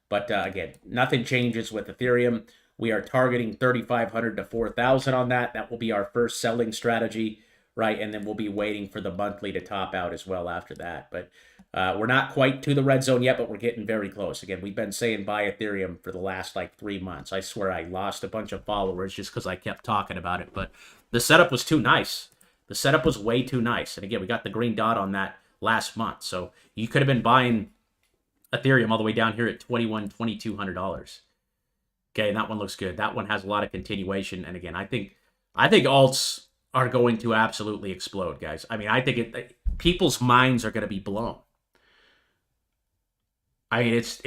But again, nothing changes with Ethereum. We are targeting 3,500 to 4,000 on that. That will be our first selling strategy, right? And then we'll be waiting for the monthly to top out as well after that. But we're not quite to the red zone yet, but we're getting very close. Again, we've been saying buy Ethereum for the last like 3 months. I swear I lost a bunch of followers just because I kept talking about it. But the setup was too nice. The setup was way too nice. And again, we got the green dot on that last month. So you could have been buying Ethereum all the way down here at $2,100, $2,200. Okay, that one looks good. That one has a lot of continuation. And again, I think alts are going to absolutely explode, guys. I mean, I think people's minds are going to be blown. I mean, it's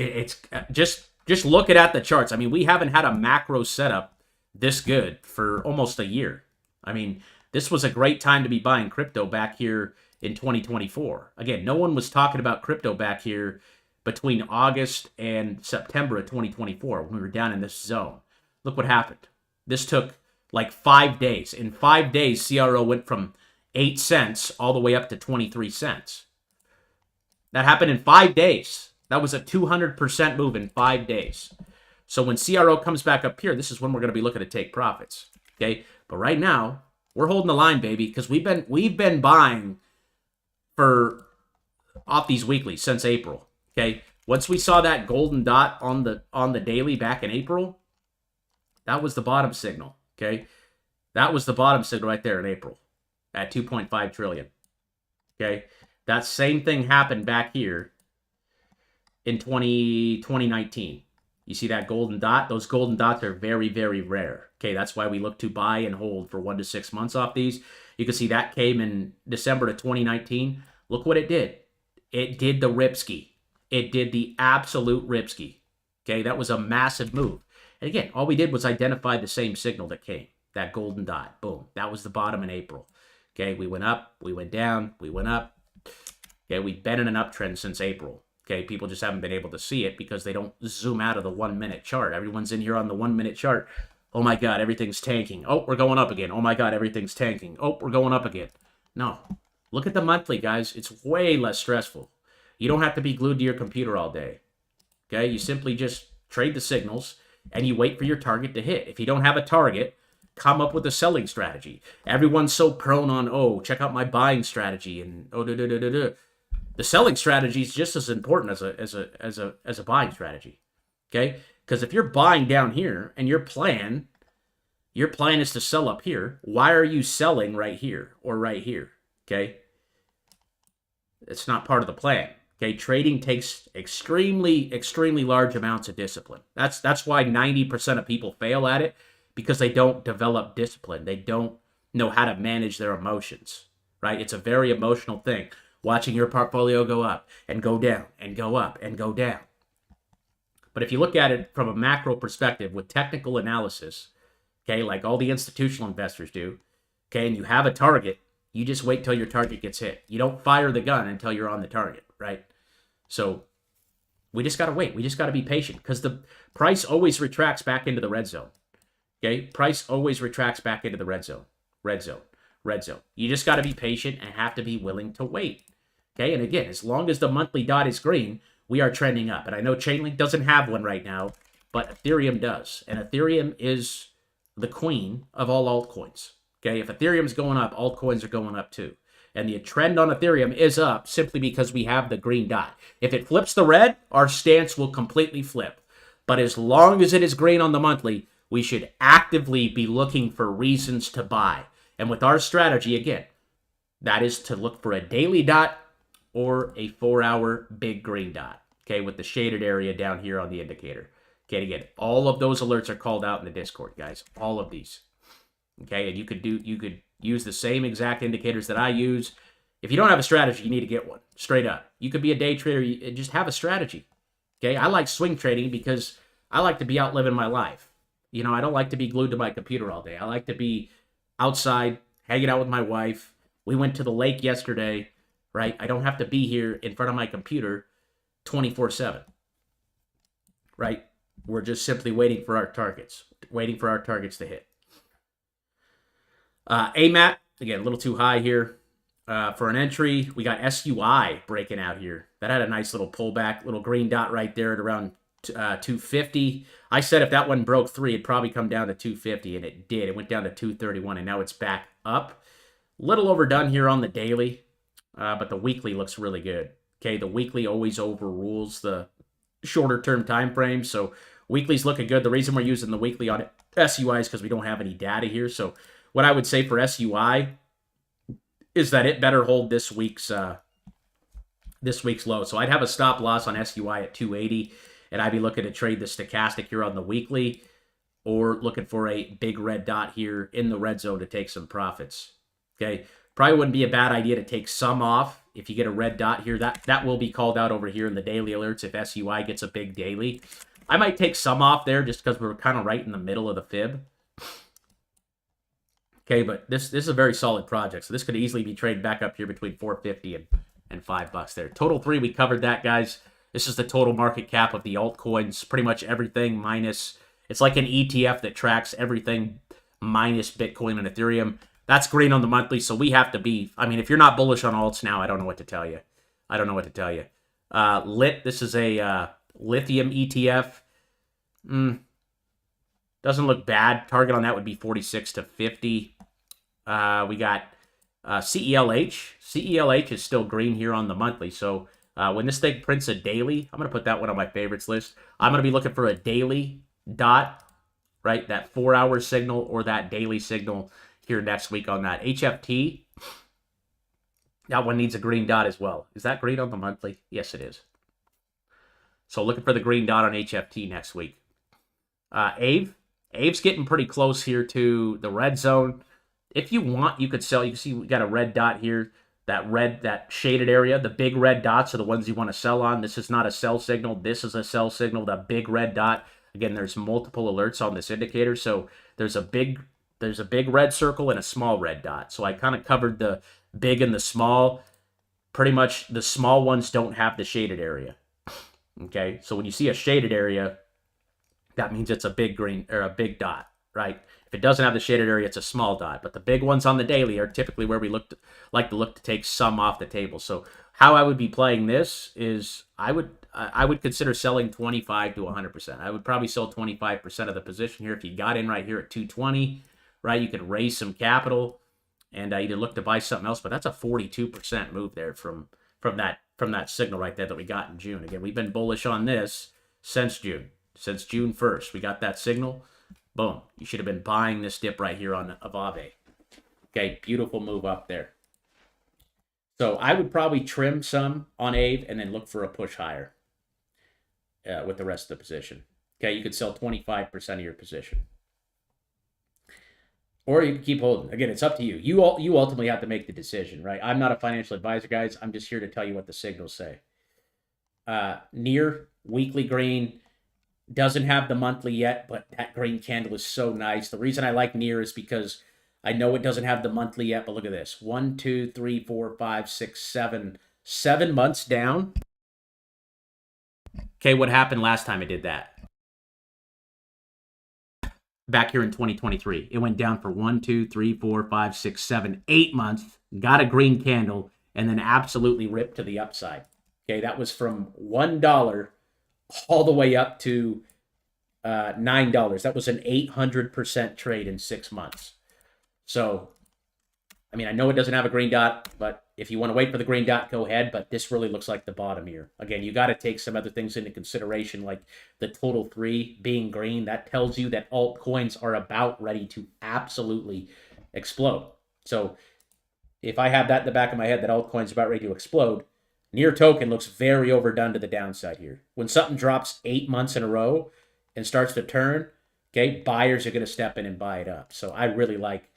just looking at the charts. I mean, we haven't had a macro setup this good for almost a year. I mean, this was a great time to be buying crypto back here in 2024. Again, no one was talking about crypto back here between August and September of 2024 when we were down in this zone. Look what happened. This took like 5 days. In 5 days, CRO went from 8 cents all the way up to 23 cents. That happened in 5 days. That was a 200% move in 5 days. So when CRO comes back up here, this is when we're going to be looking to take profits. Okay? But right now, we're holding the line, baby, because we've been buying for off these weeklies since April. Okay, once we saw that golden dot on the daily back in April, that was the bottom signal. Okay, that was the bottom signal right there in April at 2.5 trillion. Okay, that same thing happened back here in 2019. You see that golden dot? Those golden dots are very, very rare. Okay, that's why we look to buy and hold for 1 to 6 months off these. You can see that came in December of 2019. Look what it did. It did the ripski. It did the absolute ripski. Okay, that was a massive move. And again, all we did was identify the same signal that came. That golden dot. Boom. That was the bottom in April. Okay, we went up, we went down, we went up. Okay, we've been in an uptrend since April. Okay, people just haven't been able to see it because they don't zoom out of the 1 minute chart. Everyone's in here on the 1 minute chart. Oh my God, everything's tanking. Oh, we're going up again. Oh my God, everything's tanking. Oh, we're going up again. No. Look at the monthly, guys. It's way less stressful. You don't have to be glued to your computer all day. Okay, you simply just trade the signals and you wait for your target to hit. If you don't have a target, come up with a selling strategy. Everyone's so prone on, oh, check out my buying strategy and oh, The selling strategy is just as important as a buying strategy. Okay, because if you're buying down here and your plan is to sell up here, why are you selling right here or right here? Okay, it's not part of the plan. Okay, trading takes extremely large amounts of discipline. That's why 90% of people fail at it, because they don't develop discipline. They don't know how to manage their emotions, right? It's a very emotional thing, watching your portfolio go up and go down and go up and go down. But if you look at it from a macro perspective with technical analysis, okay, like all the institutional investors do, okay, and you have a target, you just wait till your target gets hit. You don't fire the gun until you're on the target, right? So we just got to wait. We just got to be patient because the price always retracts back into the red zone. Okay? Price always retracts back into the red zone. Red zone. Red zone. You just got to be patient and have to be willing to wait. Okay? And again, as long as the monthly dot is green, we are trending up. And I know Chainlink doesn't have one right now, but Ethereum does. And Ethereum is the queen of all altcoins. Okay? If Ethereum's going up, altcoins are going up too. And the trend on Ethereum is up simply because we have the green dot. If it flips the red, our stance will completely flip. But as long as it is green on the monthly, we should actively be looking for reasons to buy. And with our strategy, again, that is to look for a daily dot or a 4-hour big green dot, okay, with the shaded area down here on the indicator. Okay, and again, all of those alerts are called out in the Discord, guys. All of these. Okay, and you could use the same exact indicators that I use. If you don't have a strategy, you need to get one, straight up. You could be a day trader, just have a strategy. Okay, I like swing trading because I like to be out living my life. You know, I don't like to be glued to my computer all day. I like to be outside, hanging out with my wife. We went to the lake yesterday, right? I don't have to be here in front of my computer 24/7, right? We're just simply waiting for our targets, to hit. AMAT, again, a little too high here. For an entry, we got SUI breaking out here. That had a nice little pullback, little green dot right there at around 250. I said if that one broke 3, it'd probably come down to 250, and it did. It went down to 231, and now it's back up. Little overdone here on the daily, but the weekly looks really good. Okay, the weekly always overrules the shorter term time frame, so weekly's looking good. The reason we're using the weekly on SUI is because we don't have any data here. So what I would say for SUI is that it better hold this week's low. So I'd have a stop loss on SUI at 280, and I'd be looking to trade the stochastic here on the weekly, or looking for a big red dot here in the red zone to take some profits. Okay, probably wouldn't be a bad idea to take some off if you get a red dot here. That will be called out over here in the daily alerts if SUI gets a big daily. I might take some off there just because we're kind of right in the middle of the fib. Okay, but this is a very solid project, so this could easily be traded back up here between $4.50 and $5 there. Total 3, we covered that, guys. This is the total market cap of the altcoins, pretty much everything minus, it's like an ETF that tracks everything minus Bitcoin and Ethereum. That's green on the monthly, so we have to be, I mean, if you're not bullish on alts now, I don't know what to tell you. LIT, this is a lithium ETF. Doesn't look bad. Target on that would be 46 to 50. We got CELH. CELH is still green here on the monthly. So when this thing prints a daily, I'm going to put that one on my favorites list. I'm going to be looking for a daily dot, right? That 4-hour signal or that daily signal here next week on that. HFT, that one needs a green dot as well. Is that green on the monthly? Yes, it is. So looking for the green dot on HFT next week. AVE's getting pretty close here to the red zone. If you want, you could sell. You can see we got a red dot here. That shaded area, the big red dots are the ones you want to sell on. This is not a sell signal. This is a sell signal. The big red dot. Again, there's multiple alerts on this indicator. So there's a big red circle and a small red dot. So I kind of covered the big and the small. Pretty much the small ones don't have the shaded area. Okay, so when you see a shaded area, that means it's a big green or a big dot, right? If it doesn't have the shaded area, it's a small dot. But the big ones on the daily are typically where we like to look to take some off the table. So how I would be playing this is I would consider selling 25 to 100%. I would probably sell 25% of the position here. If you got in right here at 220, right, you could raise some capital and either look to buy something else. But that's a 42% move there from that signal right there that we got in June. Again, we've been bullish on this since June. Since June 1st, we got that signal. Boom. You should have been buying this dip right here on Avave. Okay, beautiful move up there. So I would probably trim some on AVE and then look for a push higher with the rest of the position. Okay, you could sell 25% of your position. Or you can keep holding. Again, it's up to you. You ultimately have to make the decision, right? I'm not a financial advisor, guys. I'm just here to tell you what the signals say. Near weekly green. Doesn't have the monthly yet, but that green candle is so nice. The reason I like near is because I know it doesn't have the monthly yet, but look at this. 1, 2, 3, 4, 5, 6, 7. 7 months down. Okay, what happened last time it did that? Back here in 2023. It went down for 1, 2, 3, 4, 5, 6, 7, 8 months. Got a green candle, and then absolutely ripped to the upside. Okay, that was from $1 all the way up to $9. That was an 800% trade in 6 months. So, I mean, I know it doesn't have a green dot, but if you want to wait for the green dot, go ahead. But this really looks like the bottom here. Again, you got to take some other things into consideration, like the total 3 being green. That tells you that altcoins are about ready to absolutely explode. So if I have that in the back of my head that altcoins are about ready to explode, Near token looks very overdone to the downside here. When something drops 8 months in a row and starts to turn, okay, buyers are going to step in and buy it up. So I really like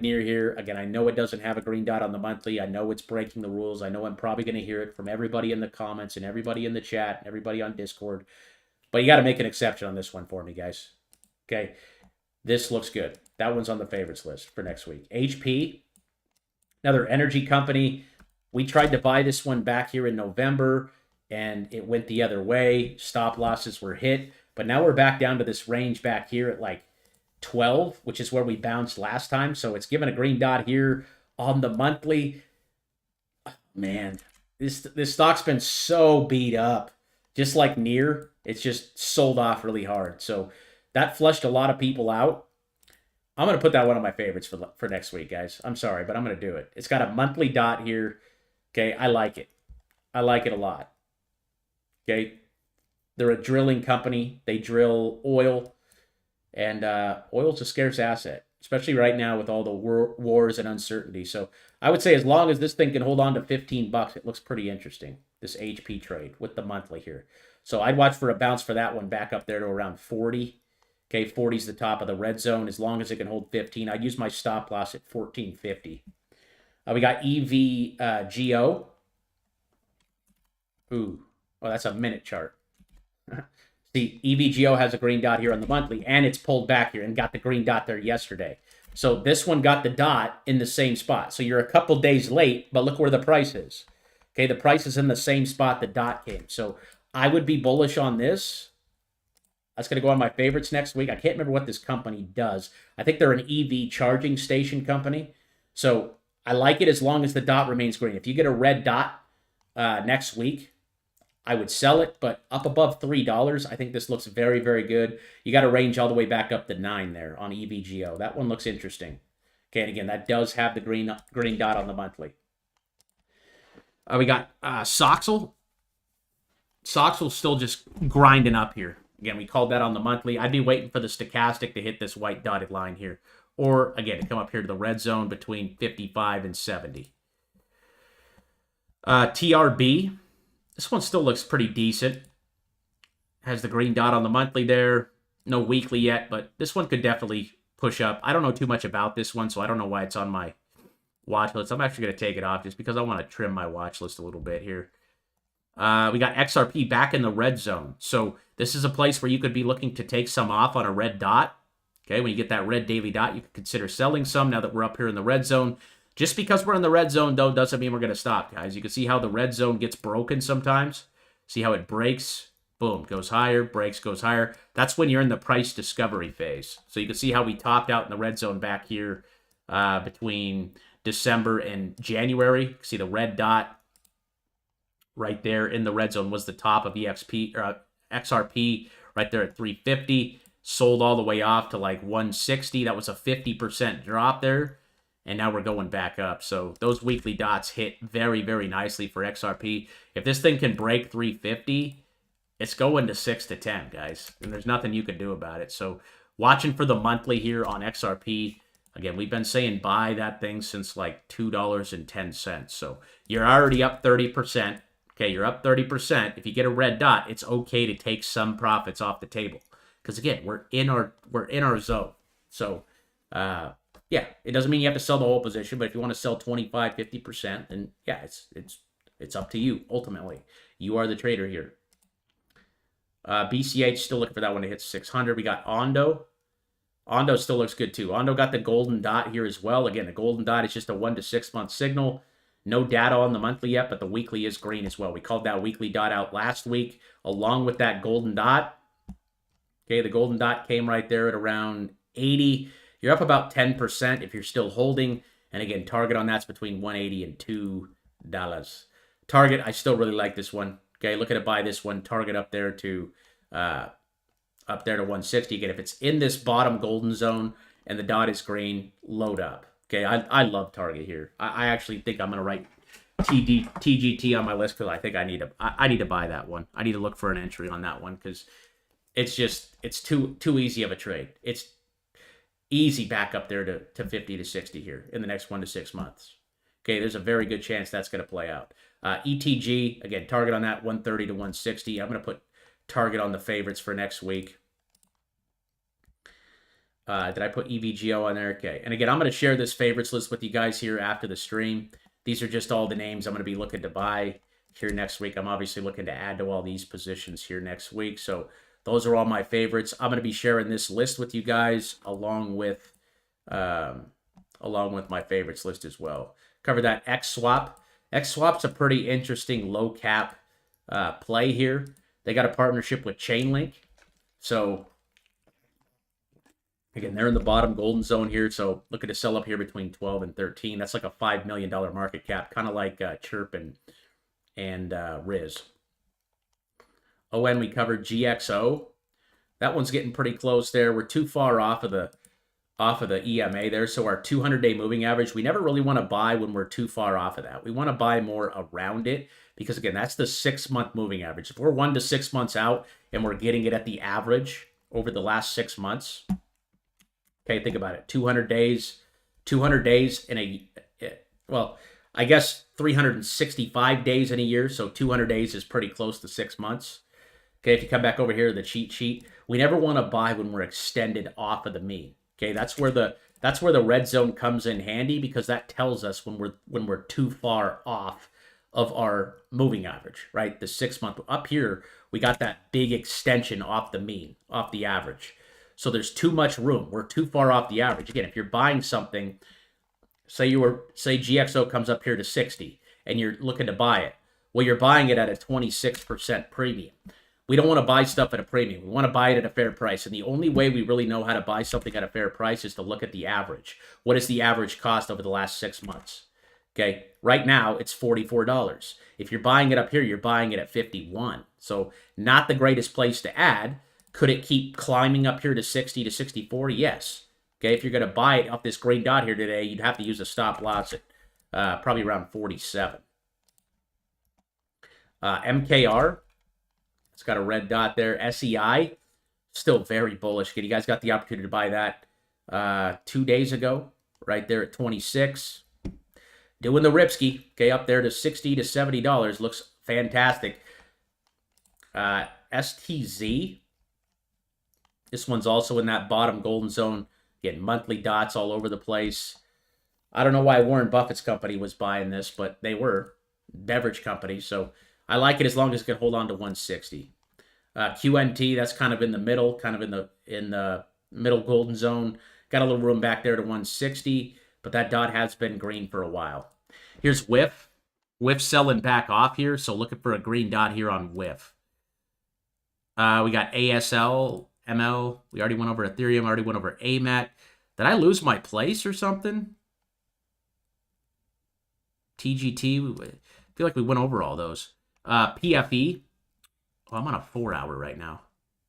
Near here. Again, I know it doesn't have a green dot on the monthly. I know it's breaking the rules. I know I'm probably going to hear it from everybody in the comments and everybody in the chat and everybody on Discord. But you got to make an exception on this one for me, guys. Okay, this looks good. That one's on the favorites list for next week. HP, another energy company. We tried to buy this one back here in November, and it went the other way. Stop losses were hit. But now we're back down to this range back here at like 12, which is where we bounced last time. So it's given a green dot here on the monthly. Man, this stock's been so beat up. Just like Near, it's just sold off really hard. So that flushed a lot of people out. I'm going to put that one on my favorites for next week, guys. I'm sorry, but I'm going to do it. It's got a monthly dot here. Okay, I like it. I like it a lot. Okay, they're a drilling company. They drill oil, and oil's a scarce asset, especially right now with all the wars and uncertainty. So I would say as long as this thing can hold on to 15 bucks, it looks pretty interesting, this HP trade with the monthly here. So I'd watch for a bounce for that one back up there to around 40. Okay, 40 is the top of the red zone. As long as it can hold 15, I'd use my stop loss at 14.50. We got EVGO. Ooh, oh, that's a minute chart. See, EVGO has a green dot here on the monthly, and it's pulled back here and got the green dot there yesterday. So this one got the dot in the same spot. So you're a couple days late, but look where the price is. Okay, the price is in the same spot the dot came. So I would be bullish on this. That's going to go on my favorites next week. I can't remember what this company does. I think they're an EV charging station company. So I like it as long as the dot remains green. If you get a red dot next week, I would sell it, but up above $3, I think this looks very, very good. You got a range all the way back up to 9 there on EVGO. That one looks interesting. Okay, and again, that does have the green dot on the monthly. We got Soxel. Soxel's still just grinding up here. Again, we called that on the monthly. I'd be waiting for the stochastic to hit this white dotted line here. Or, again, to come up here to the red zone between 55 and 70. TRB. This one still looks pretty decent. Has the green dot on the monthly there. No weekly yet, but this one could definitely push up. I don't know too much about this one, so I don't know why it's on my watch list. I'm actually going to take it off just because I want to trim my watch list a little bit here. We got XRP back in the red zone. So this is a place where you could be looking to take some off on a red dot. Okay, when you get that red daily dot, you could consider selling some now that we're up here in the red zone. Just because we're in the red zone, though, doesn't mean we're going to stop, guys. You can see how the red zone gets broken sometimes. See how it breaks? Boom, goes higher, breaks, goes higher. That's when you're in the price discovery phase. So you can see how we topped out in the red zone back here between December and January. See the red dot right there in the red zone was the top of XRP right there at 350. Sold all the way off to like 160. That was a 50% drop there. And now we're going back up. So those weekly dots hit very, very nicely for XRP. If this thing can break 350, it's going to 6 to 10, guys. And there's nothing you can do about it. So watching for the monthly here on XRP. Again, we've been saying buy that thing since like $2.10. So you're already up 30%. Okay, you're up 30%. If you get a red dot, it's okay to take some profits off the table. Because again, we're in our zone. So yeah, it doesn't mean you have to sell the whole position, but if you want to sell 25, 50%, then yeah, it's up to you ultimately. You are the trader here. BCH, still looking for that one to hit 600. We got Ondo. Ondo still looks good too. Ondo got the golden dot here as well. Again, the golden dot is just a 1 to 6 month signal. No data on the monthly yet, but the weekly is green as well. We called that weekly dot out last week along with that golden dot. Okay, the golden dot came right there at around 80. You're up about 10% if you're still holding. And again, target on that's between $1.80 and $2. Target, I still really like this one. Okay, looking to buy this one. Target up there to 160. Again, if it's in this bottom golden zone and the dot is green, load up. Okay, I love Target here. I actually think I'm going to write TGT on my list because I think I need to buy that one. I need to look for an entry on that one because it's too easy of a trade. It's easy back up there to 50 to 60 here in the next 1 to 6 months. Okay, there's a very good chance that's going to play out. ETG, again, target on that 130 to 160. I'm going to put target on the favorites for next week. Did I put EVGO on there? Okay. And again, I'm going to share this favorites list with you guys here after the stream. These are just all the names I'm going to be looking to buy here next week. I'm obviously looking to add to all these positions here next week. So those are all my favorites. I'm going to be sharing this list with you guys along with my favorites list as well. Cover that XSwap. XSwap's a pretty interesting low cap play here. They got a partnership with Chainlink. So again, they're in the bottom golden zone here, so looking to sell up here between 12 and 13. That's like a $5 million market cap, kind of like Chirp and Riz. ON, we covered GXO. That one's getting pretty close there. We're too far off of the EMA there, so our 200-day moving average, we never really want to buy when we're too far off of that. We want to buy more around it because, again, that's the 6-month moving average. If we're 1 to 6 months out and we're getting it at the average over the last 6 months, okay, think about it. 200 days in I guess 365 days in a year, so 200 days is pretty close to 6 months. Okay, if you come back over here to the cheat sheet, we never want to buy when we're extended off of the mean. Okay, that's where the red zone comes in handy because that tells us when we're too far off of our moving average, right? The 6 month up here, we got that big extension off the mean, off the average. So there's too much room. We're too far off the average. Again, if you're buying something, say GXO comes up here to 60 and you're looking to buy it. Well, you're buying it at a 26% premium. We don't want to buy stuff at a premium. We want to buy it at a fair price. And the only way we really know how to buy something at a fair price is to look at the average. What is the average cost over the last 6 months? Okay, right now it's $44. If you're buying it up here, you're buying it at $51. So not the greatest place to add. Could it keep climbing up here to 60 to 64? Yes. Okay, if you're going to buy it off this green dot here today, you'd have to use a stop loss at probably around 47. MKR, it's got a red dot there. SEI, still very bullish. You guys got the opportunity to buy that 2 days ago, right there at 26. Doing the Ripsky, okay, up there to $60 to $70. Looks fantastic. STZ, this one's also in that bottom golden zone. Getting monthly dots all over the place. I don't know why Warren Buffett's company was buying this, but they were. Beverage company. So I like it as long as it can hold on to 160. QNT, that's kind of in the middle, kind of in the middle golden zone. Got a little room back there to 160, but that dot has been green for a while. Here's WIF. WIF selling back off here, so looking for a green dot here on WIF. We got ASL, ML. We already went over Ethereum. Already went over AMAT. Did I lose my place or something? TGT. I feel like we went over all those. PFE. Oh, I'm on a 4 hour right now.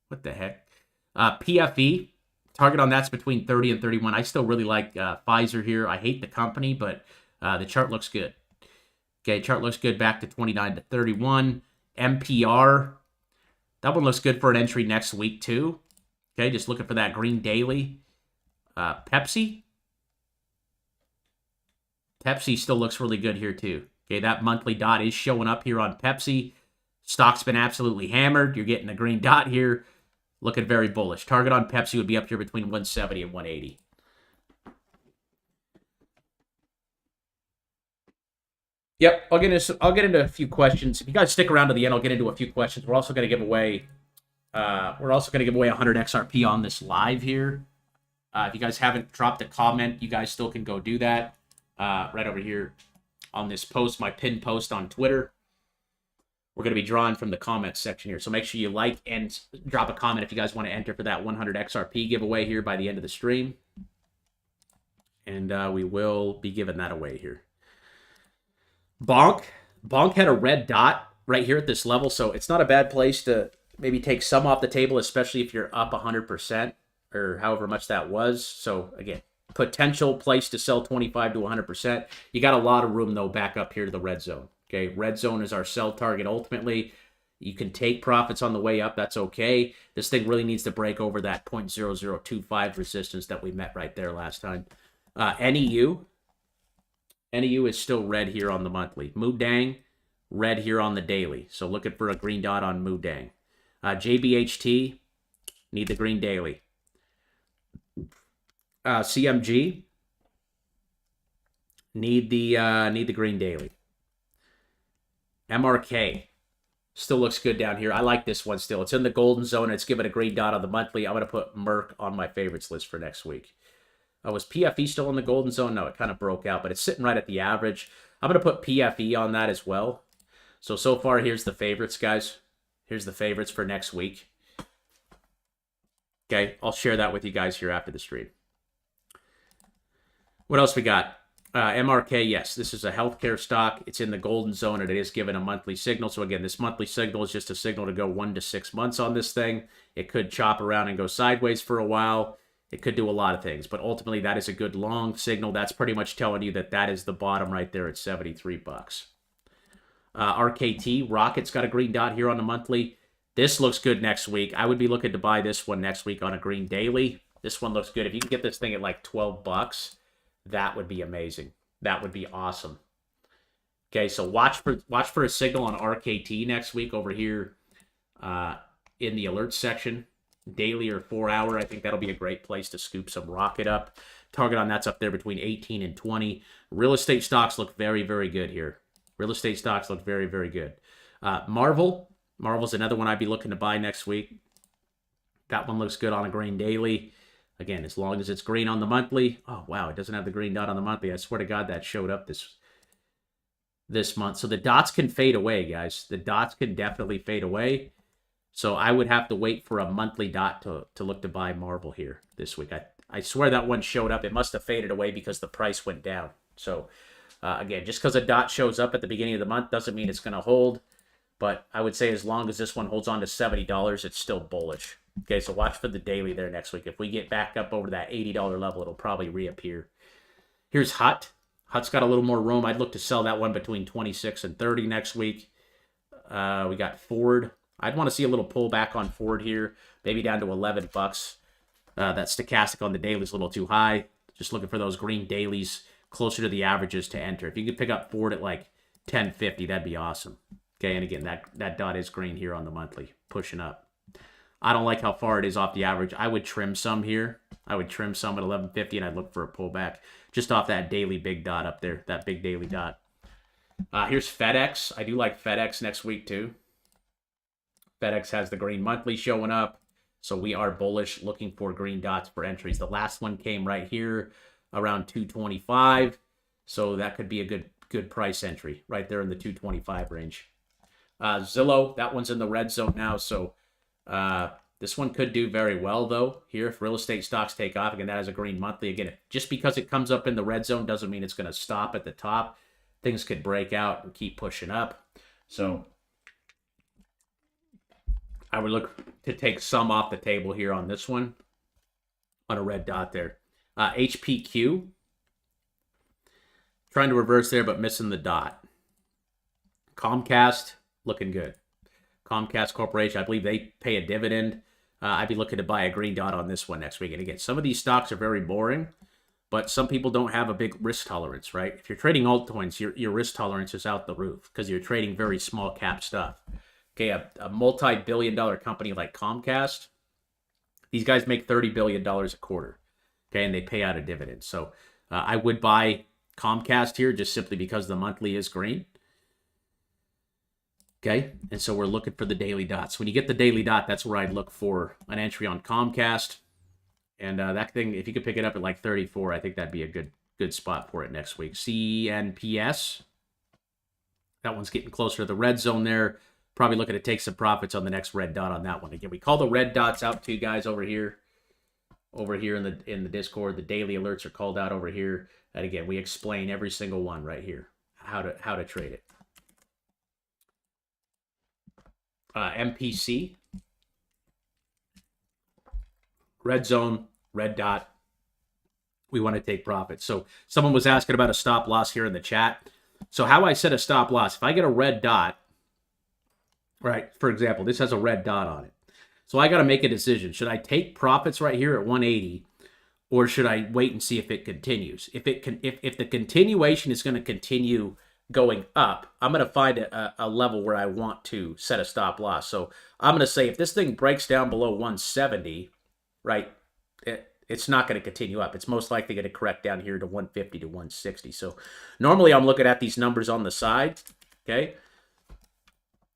What the heck? PFE. Target on that's between 30 and 31. I still really like Pfizer here. I hate the company, but the chart looks good. Okay, chart looks good back to 29 to 31. MPR. That one looks good for an entry next week, too. Okay, just looking for that green daily. Pepsi. Pepsi still looks really good here, too. Okay, that monthly dot is showing up here on Pepsi. Stock's been absolutely hammered. You're getting a green dot here. Looking very bullish. Target on Pepsi would be up here between 170 and 180. Yep, I'll get into a few questions. If you guys stick around to the end, I'll get into a few questions. We're also going to give away 100 XRP on this live here. If you guys haven't dropped a comment, you guys still can go do that right over here on this post, my pinned post on Twitter. We're going to be drawing from the comments section here. So make sure you like and drop a comment if you guys want to enter for that 100 XRP giveaway here by the end of the stream. And we will be giving that away here. Bonk had a red dot right here at this level, so it's not a bad place to maybe take some off the table, especially if you're up 100% or however much that was. So again, Potential place to sell 25 to 100%. You got a lot of room, though, back up here to the red zone. Okay, red zone is our sell target ultimately. You can take profits on the way up. That's okay. This thing really needs to break over that 0.0025 resistance that we met right there last time. NEU. NEU is still red here on the monthly. Moodang, red here on the daily. So looking for a green dot on Moodang. JBHT, need the green daily. CMG, need the green daily. MRK still looks good down here. I like this one still. It's in the golden zone. It's given a green dot on the monthly. I'm going to put Merck on my favorites list for next week. Was PFE still in the golden zone? No, it kind of broke out, but it's sitting right at the average. I'm going to put PFE on that as well. So far, here's the favorites, guys. Here's the favorites for next week. Okay, I'll share that with you guys here after the stream. What else we got? MRK, yes, this is a healthcare stock. It's in the golden zone, and it is given a monthly signal. So again, this monthly signal is just a signal to go 1 to 6 months on this thing. It could chop around and go sideways for a while. It could do a lot of things, but ultimately that is a good long signal. That's pretty much telling you that that is the bottom right there at 73 bucks. RKT, Rocket's got a green dot here on the monthly. This looks good next week. I would be looking to buy this one next week on a green daily. This one looks good. If you can get this thing at like 12 bucks, that would be amazing. That would be awesome. Okay, so watch for a signal on RKT next week over here in the alert section. Daily or 4 hour, I think that'll be a great place to scoop some Rocket up. Target on that's up there between 18 and 20. Real estate stocks look very, very good here. Real estate stocks look very, very good. Marvel's another one I'd be looking to buy next week. That one looks good on a green daily. Again, as long as it's green on the monthly. Oh, wow, it doesn't have the green dot on the monthly. I swear to God that showed up this month. So the dots can fade away, guys. The dots can definitely fade away. So I would have to wait for a monthly dot to look to buy Marvel here this week. I swear that one showed up. It must have faded away because the price went down. So, again, just because a dot shows up at the beginning of the month doesn't mean it's going to hold. But I would say as long as this one holds on to $70, it's still bullish. Okay, so watch for the daily there next week. If we get back up over that $80 level, it'll probably reappear. Here's Hut. Hut's got a little more room. I'd look to sell that one between 26 and 30 next week. We got Ford. I'd want to see a little pullback on Ford here, maybe down to 11 bucks. That stochastic on the daily is a little too high. Just looking for those green dailies closer to the averages to enter. If you could pick up Ford at like 10.50, that'd be awesome. Okay, and again, that dot is green here on the monthly, pushing up. I don't like how far it is off the average. I would trim some here. I would trim some at 11.50, and I'd look for a pullback just off that daily big dot up there, that big daily dot. Here's FedEx. I do like FedEx next week too. FedEx has the green monthly showing up, so we are bullish, looking for green dots for entries. The last one came right here around 225, so that could be a good price entry right there in the 225 range. Zillow, that one's in the red zone now, so this one could do very well, though, here if real estate stocks take off. Again, that is a green monthly. Again, just because it comes up in the red zone doesn't mean it's going to stop at the top. Things could break out and keep pushing up. So I would look to take some off the table here on this one, on a red dot there. HPQ, trying to reverse there, but missing the dot. Comcast, looking good. Comcast Corporation, I believe they pay a dividend. I'd be looking to buy a green dot on this one next week. And again, some of these stocks are very boring, but some people don't have a big risk tolerance, right? If you're trading altcoins, your risk tolerance is out the roof because you're trading very small cap stuff. Okay, a multi-billion-dollar company like Comcast, these guys make $30 billion a quarter, okay, and they pay out a dividend. So I would buy Comcast here just simply because the monthly is green. Okay, and so we're looking for the daily dots. When you get the daily dot, that's where I'd look for an entry on Comcast. And that thing, if you could pick it up at like 34, I think that'd be a good spot for it next week. CNPS, that one's getting closer to the red zone there. Probably looking to take some profits on the next red dot on that one. Again, we call the red dots out to you guys over here in the Discord. The daily alerts are called out over here. And again, we explain every single one right here, how to trade it. MPC, red zone, red dot, we want to take profits. So someone was asking about a stop loss here in the chat. So how I set a stop loss, if I get a red dot, right, for example, this has a red dot on it. So I got to make a decision. Should I take profits right here at 180, or should I wait and see if it continues? If the continuation is going to continue going up, I'm going to find a level where I want to set a stop loss. So I'm going to say if this thing breaks down below 170, right, it's not going to continue up. It's most likely going to correct down here to 150 to 160. So normally I'm looking at these numbers on the side, okay,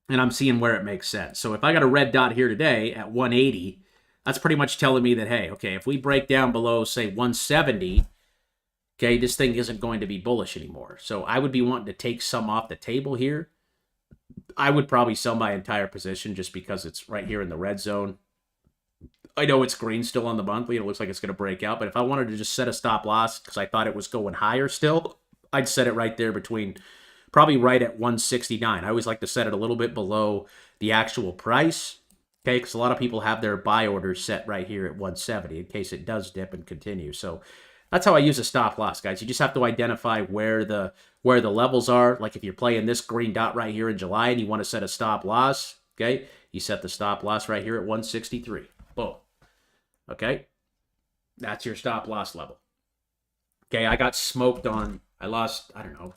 and I'm seeing where it makes sense. So if I got a red dot here today at 180, that's pretty much telling me that, hey, okay, if we break down below, say, 170, okay, this thing isn't going to be bullish anymore. So I would be wanting to take some off the table here. I would probably sell my entire position just because it's right here in the red zone. I know it's green still on the monthly. It looks like it's going to break out. But if I wanted to just set a stop loss because I thought it was going higher still, I'd set it right there between, probably right at 169. I always like to set it a little bit below the actual price. Okay, because a lot of people have their buy orders set right here at 170 in case it does dip and continue. So that's how I use a stop loss, guys. You just have to identify where the levels are. Like if you're playing this green dot right here in July and you want to set a stop loss, okay, you set the stop loss right here at 163. Boom. Okay, that's your stop loss level. Okay, I got smoked on. I lost, I don't know,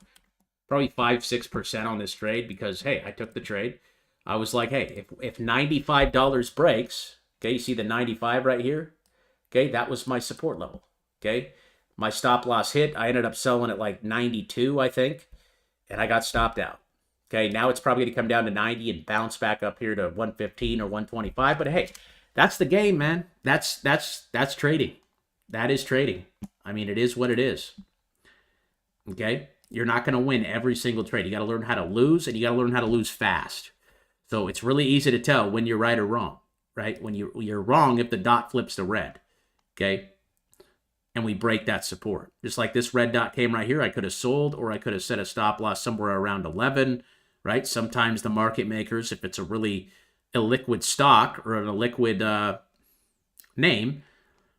probably 5-6% on this trade because, hey, I took the trade. I was like, hey, if $95 breaks, okay, you see the 95 right here? Okay, that was my support level, okay? My stop loss hit. I ended up selling at like 92, I think, and I got stopped out. Okay, now it's probably going to come down to 90 and bounce back up here to 115 or 125, but hey, that's the game, man. That's trading. That is trading. I mean, it is what it is. Okay? You're not going to win every single trade. You got to learn how to lose, and you got to learn how to lose fast. So it's really easy to tell when you're right or wrong, right? When you're wrong if the dot flips to red, okay? And we break that support. Just like this red dot came right here, I could have sold or I could have set a stop loss somewhere around 11, right? Sometimes the market makers, if it's a really illiquid stock or an illiquid name,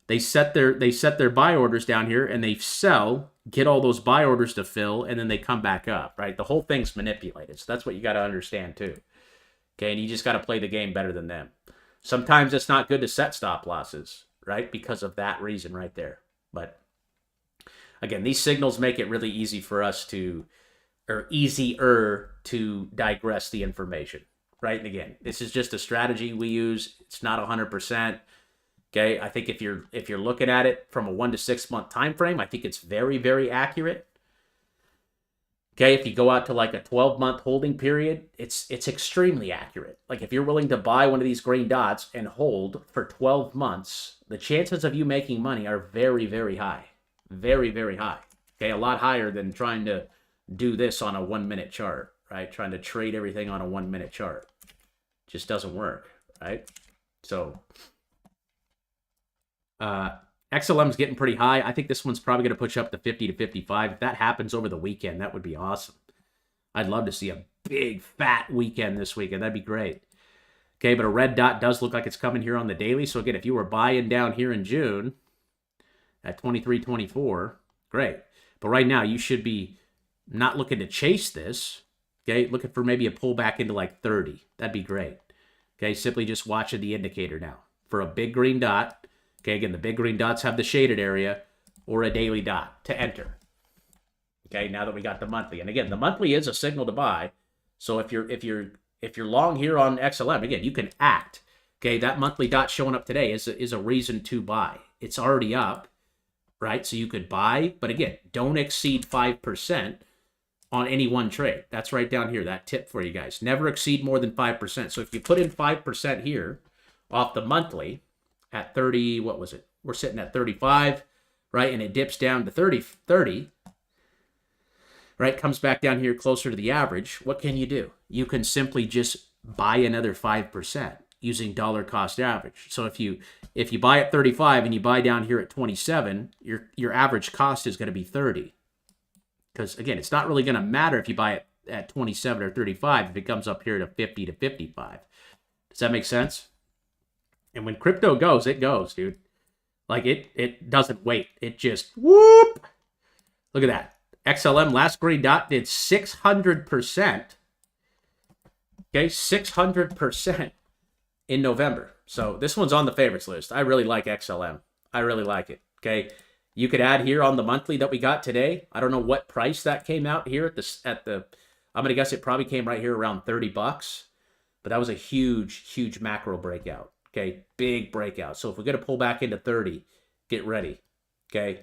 they set their buy orders down here and they sell, get all those buy orders to fill, and then they come back up, right? The whole thing's manipulated. So that's what you got to understand too. Okay, and you just got to play the game better than them. Sometimes it's not good to set stop losses, right? Because of that reason right there. But again, these signals make it really easy for us to, or easier to digress the information, right? And again, this is just a strategy we use. It's not 100%. Okay, I think if you're looking at it from a 1 to 6 month time frame, I think it's very, very accurate. Okay, if you go out to like a 12-month holding period, it's extremely accurate. Like if you're willing to buy one of these green dots and hold for 12 months, the chances of you making money are very, very high. Very, very high. Okay, a lot higher than trying to do this on a 1-minute chart, right? Trying to trade everything on a 1-minute chart. Just doesn't work, right? So XLM's getting pretty high. I think this one's probably going to push up to 50 to 55. If that happens over the weekend, that would be awesome. I'd love to see a big, fat weekend this weekend. That'd be great. Okay, but a red dot does look like it's coming here on the daily. So again, if you were buying down here in June at 23.24, great. But right now, you should be not looking to chase this. Okay, looking for maybe a pullback into like 30. That'd be great. Okay, simply just watching the indicator now for a big green dot. Okay, again, the big green dots have the shaded area or a daily dot to enter. Okay, now that we got the monthly. And again, the monthly is a signal to buy. So if you're long here on XLM, again, you can act. Okay, that monthly dot showing up today is a reason to buy. It's already up, right? So you could buy, but again, don't exceed 5% on any one trade. That's right down here, that tip for you guys. Never exceed more than 5%. So if you put in 5% here off the monthly, at 30, what was it? We're sitting at 35, right? And it dips down to 30, right? Comes back down here closer to the average. What can you do? You can simply just buy another 5% using dollar cost average. So if you buy at 35 and you buy down here at 27, your average cost is going to be 30. Because again, it's not really going to matter if you buy it at 27 or 35 if it comes up here to 50 to 55. Does that make sense? And when crypto goes, it goes, dude. Like it doesn't wait. It just whoop. Look at that. XLM last green dot did 600%. Okay, 600% in November. So this one's on the favorites list. I really like XLM. I really like it. Okay, you could add here on the monthly that we got today. I don't know what price that came out here at the. I'm gonna guess it probably came right here around $30, but that was a huge macro breakout. Okay, big breakout. So if we're gonna pull back into 30, get ready. Okay.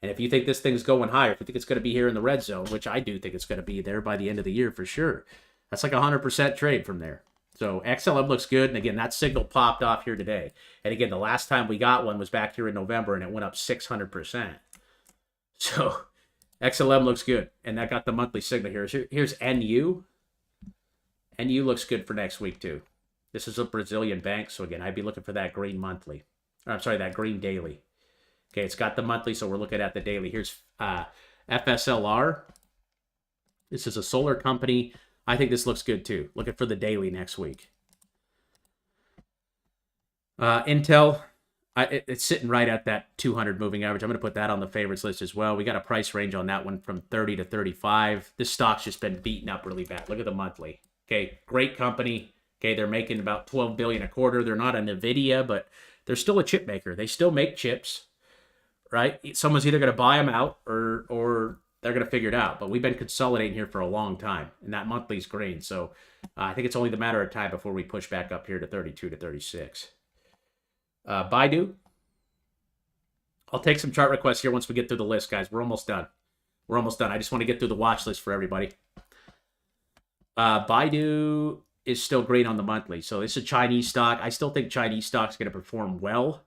And if you think this thing's going higher, if you think it's going to be here in the red zone, which I do think it's going to be there by the end of the year for sure, that's like a 100% trade from there. So XLM looks good. And again, that signal popped off here today. And again, the last time we got one was back here in November, and it went up 600%. So XLM looks good. And that got the monthly signal here. Here's NU. NU looks good for next week too. This is a Brazilian bank. So again, I'd be looking for that green monthly. Or, I'm sorry, that green daily. Okay, it's got the monthly, so we're looking at the daily. Here's FSLR. This is a solar company. I think this looks good too. Looking for the daily next week. Intel, it's sitting right at that 200 moving average. I'm going to put that on the favorites list as well. We got a price range on that one from 30 to 35. This stock's just been beaten up really bad. Look at the monthly. Okay, great company. Okay, they're making about $12 billion a quarter. They're not a NVIDIA, but they're still a chip maker. They still make chips. Right? Someone's either going to buy them out or they're going to figure it out. But we've been consolidating here for a long time, and that monthly's green. So I think it's only the matter of time before we push back up here to 32 to 36. Baidu. I'll take some chart requests here once we get through the list, guys. We're almost done. We're almost done. I just want to get through the watch list for everybody. Baidu is still green on the monthly. So it's a Chinese stock. I still think Chinese stock's going to perform well.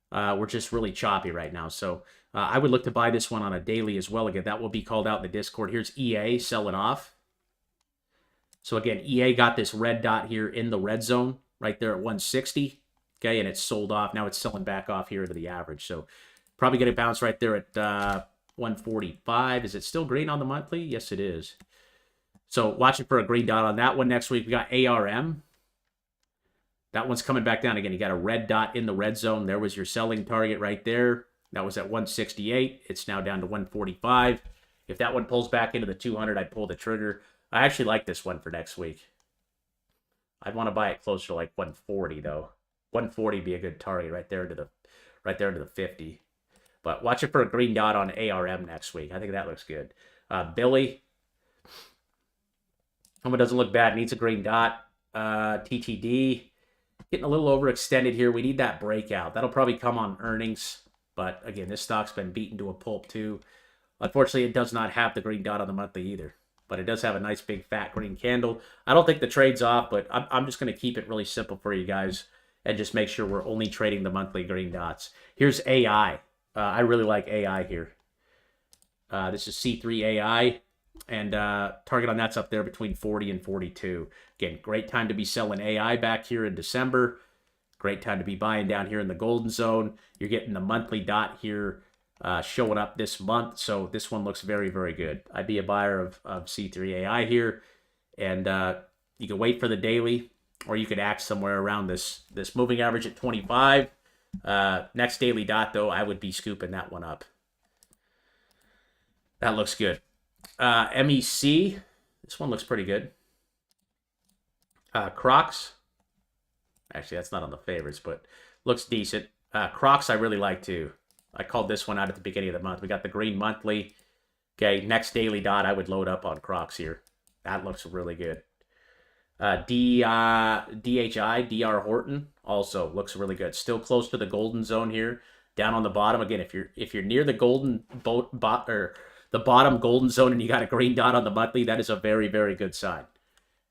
We're just really choppy right now. So I would look to buy this one on a daily as well. Again, that will be called out in the Discord. Here's EA selling off. So again, EA got this red dot here in the red zone right there at 160. Okay, and it's sold off. Now it's selling back off here to the average. So probably going to bounce right there at 145. Is it still green on the monthly? Yes, it is. So watching for a green dot on that one next week. We got ARM. That one's coming back down again. You got a red dot in the red zone. There was your selling target right there. That was at 168. It's now down to 145. If that one pulls back into the 200, I'd pull the trigger. I actually like this one for next week. I'd want to buy it closer to like 140 though. 140 be a good target right there into the 50. But watch it for a green dot on ARM next week. I think that looks good. Billy. Someone doesn't look bad. Needs a green dot. TTD. Getting a little overextended here. We need that breakout. That'll probably come on earnings. But again, this stock's been beaten to a pulp too. Unfortunately, it does not have the green dot on the monthly either. But it does have a nice big fat green candle. I don't think the trade's off, but I'm just going to keep it really simple for you guys and just make sure we're only trading the monthly green dots. Here's AI. I really like AI here. This is C3 AI. And target on that's up there between 40 and 42. Again, great time to be selling AI back here in December. Great time to be buying down here in the golden zone. You're getting the monthly dot here showing up this month. So this one looks very, very good. I'd be a buyer of C3 AI here. And you can wait for the daily, or you could act somewhere around this moving average at 25. Next daily dot, though, I would be scooping that one up. That looks good. MEC, this one looks pretty good. Crocs, actually that's not on the favorites, but looks decent. Crocs I really like too. I called this one out at the beginning of the month. We got the green monthly. Okay, next daily dot I would load up on Crocs here. That looks really good. DHI, DR Horton, also looks really good. Still close to the golden zone here. Down on the bottom again. If you're near the golden the bottom golden zone and you got a green dot on the monthly, that is a very, very good sign.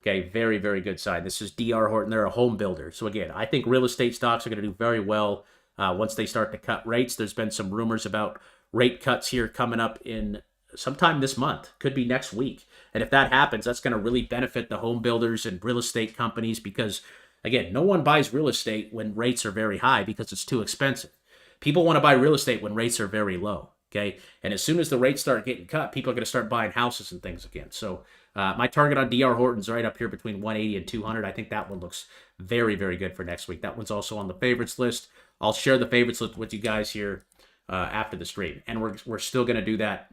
Okay, very, very good sign. This is DR Horton. They're a home builder. So again, I think real estate stocks are going to do very well once they start to cut rates. There's been some rumors about rate cuts here coming up in sometime this month. Could be next week. And if that happens, that's going to really benefit the home builders and real estate companies because, again, no one buys real estate when rates are very high because it's too expensive. People want to buy real estate when rates are very low. Okay, and as soon as the rates start getting cut, people are going to start buying houses and things again. So my target on DR Horton's right up here between 180 and 200. I think that one looks very, very good for next week. That one's also on the favorites list. I'll share the favorites with you guys here after the stream. And we're still going to do that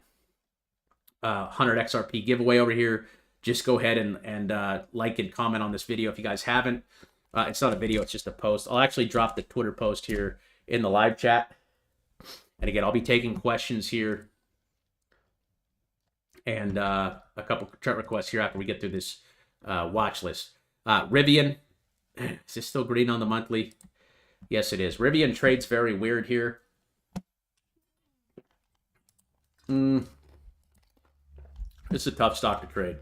100 XRP giveaway over here. Just go ahead and like and comment on this video if you guys haven't. It's not a video, it's just a post. I'll actually drop the Twitter post here in the live chat. And again, I'll be taking questions here and a couple chart requests here after we get through this watch list. Rivian, is this still green on the monthly? Yes, it is. Rivian trades very weird here. This is a tough stock to trade.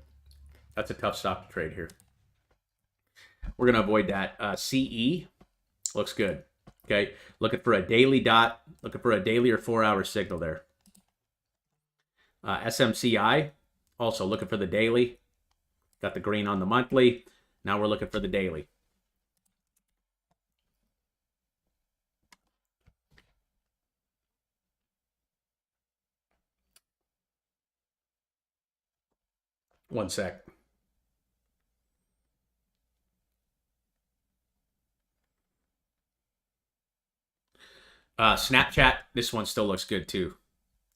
That's a tough stock to trade here. We're going to avoid that. CE looks good. Okay, looking for a daily dot, looking for a daily or 4-hour signal there. SMCI, also looking for the daily. Got the green on the monthly. Now we're looking for the daily. One sec. Snapchat, this one still looks good too.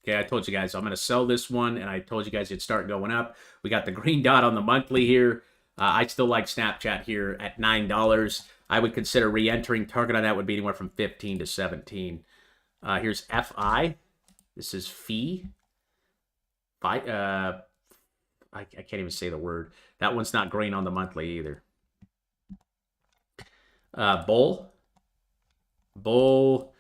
Okay, I told you guys I'm going to sell this one, and I told you guys it'd start going up. We got the green dot on the monthly here. I still like Snapchat here at $9. I would consider re-entering. Target on that would be anywhere from 15 to 17. Here's FI. This is fee. I can't even say the word. That one's not green on the monthly either. Bull. Bull.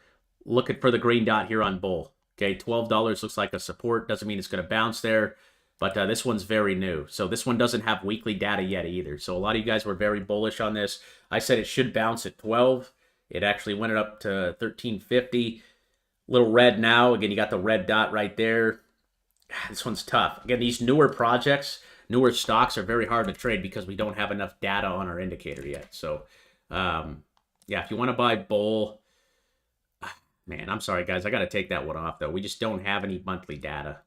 Looking for the green dot here on Bull. Okay, $12 looks like a support. Doesn't mean it's going to bounce there. But this one's very new. So this one doesn't have weekly data yet either. So a lot of you guys were very bullish on this. I said it should bounce at 12. It actually went up to 13.50. Little red now. Again, you got the red dot right there. This one's tough. Again, these newer projects, newer stocks are very hard to trade because we don't have enough data on our indicator yet. So, yeah, if you want to buy Bull, man, I'm sorry, guys. I got to take that one off, though. We just don't have any monthly data.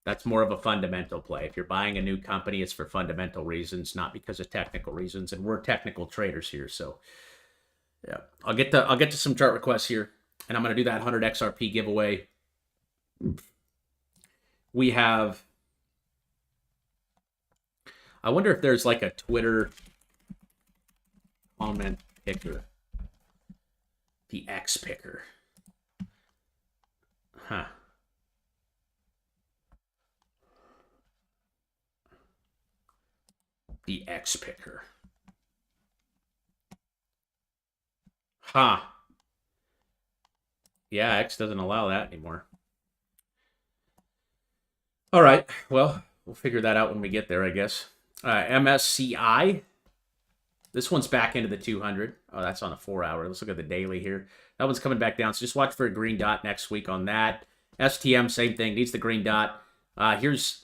That's more of a fundamental play. If you're buying a new company, it's for fundamental reasons, not because of technical reasons. And we're technical traders here, so yeah. I'll get to some chart requests here, and I'm going to do that 100 XRP giveaway. We have. I wonder if there's like a Twitter comment picker. The X picker. Huh. The X picker. Huh. Yeah, X doesn't allow that anymore. All right. Well, we'll figure that out when we get there, I guess. MSCI. This one's back into the 200. Oh, that's on the 4-hour. Let's look at the daily here. That one's coming back down. So just watch for a green dot next week on that. STM, same thing. Needs the green dot. This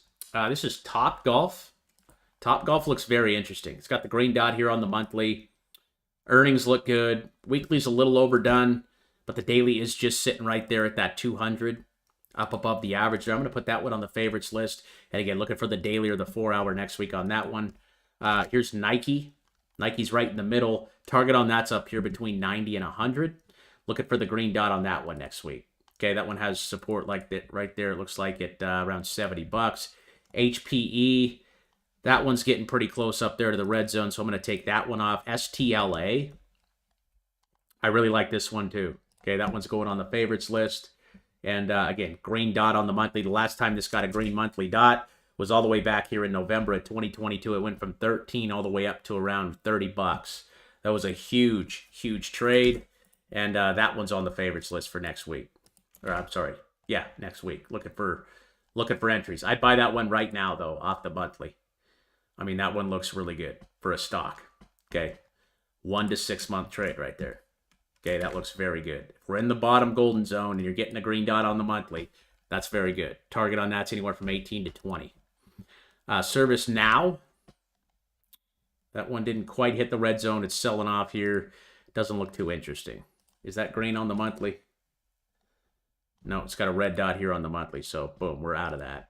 is Top Golf. Top Golf looks very interesting. It's got the green dot here on the monthly. Earnings look good. Weekly's a little overdone, but the daily is just sitting right there at that 200, up above the average there. I'm going to put that one on the favorites list. And again, looking for the daily or the 4-hour next week on that one. Here's Nike. Nike's right in the middle. Target on that's up here between 90 and 100. Looking for the green dot on that one next week. Okay, that one has support like that right there. It looks like it around $70. HPE, that one's getting pretty close up there to the red zone, so I'm going to take that one off. STLA, I really like this one too. Okay, that one's going on the favorites list. And again, green dot on the monthly. The last time this got a green monthly dot was all the way back here in November of 2022. It went from 13 all the way up to around $30. That was a huge, huge trade. And that one's on the favorites list for next week. Or I'm sorry. Yeah, next week. Looking for entries. I'd buy that one right now, though, off the monthly. I mean, that one looks really good for a stock. Okay. 1 to 6 month trade right there. Okay, that looks very good. If we're in the bottom golden zone and you're getting a green dot on the monthly, that's very good. Target on that's anywhere from 18 to 20. ServiceNow. That one didn't quite hit the red zone. It's selling off here. Doesn't look too interesting. Is that green on the monthly? No, it's got a red dot here on the monthly. So, boom, we're out of that.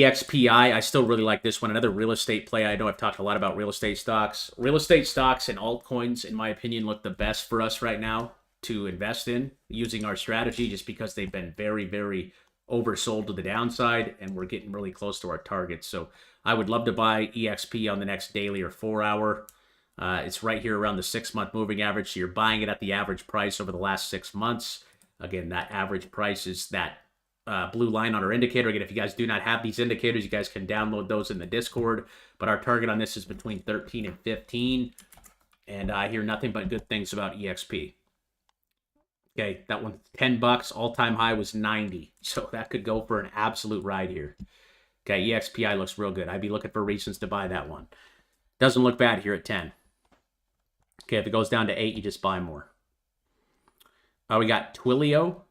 EXPI, I still really like this one. Another real estate play. I know I've talked a lot about real estate stocks. Real estate stocks and altcoins, in my opinion, look the best for us right now to invest in using our strategy, just because they've been very, very oversold to the downside, and we're getting really close to our targets. So I would love to buy EXP on the next daily or 4-hour. It's right here around the 6-month moving average. So you're buying it at the average price over the last 6 months. Again, that average price is that blue line on our indicator. Again, if you guys do not have these indicators, you guys can download those in the Discord. But our target on this is between 13 and 15. And I hear nothing but good things about EXP. Okay, that one's $10. All-time high was 90. So that could go for an absolute ride here. Okay, EXPI looks real good. I'd be looking for reasons to buy that one. Doesn't look bad here at 10. Okay, if it goes down to 8, you just buy more. We got Twilio.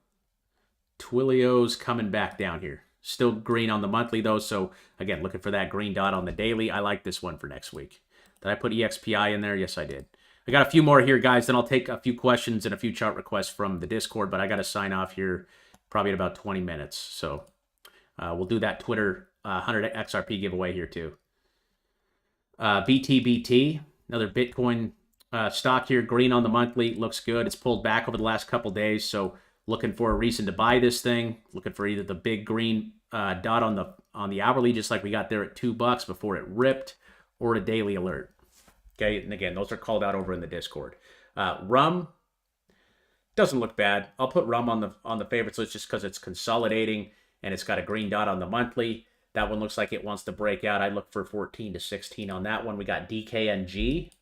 Twilio's coming back down here. Still green on the monthly, though. So, again, looking for that green dot on the daily. I like this one for next week. Did I put EXPI in there? Yes, I did. I got a few more here, guys. Then I'll take a few questions and a few chart requests from the Discord. But I got to sign off here probably in about 20 minutes. So, we'll do that Twitter 100 XRP giveaway here, too. BTBT, another Bitcoin stock here. Green on the monthly. Looks good. It's pulled back over the last couple days. So, looking for a reason to buy this thing. Looking for either the big green dot on the hourly, just like we got there at $2 before it ripped, or a daily alert. Okay, and again, those are called out over in the Discord. Rum doesn't look bad. I'll put Rum on the favorites list just because it's consolidating and it's got a green dot on the monthly. That one looks like it wants to break out. I look for 14 to 16 on that one. We got DKNG.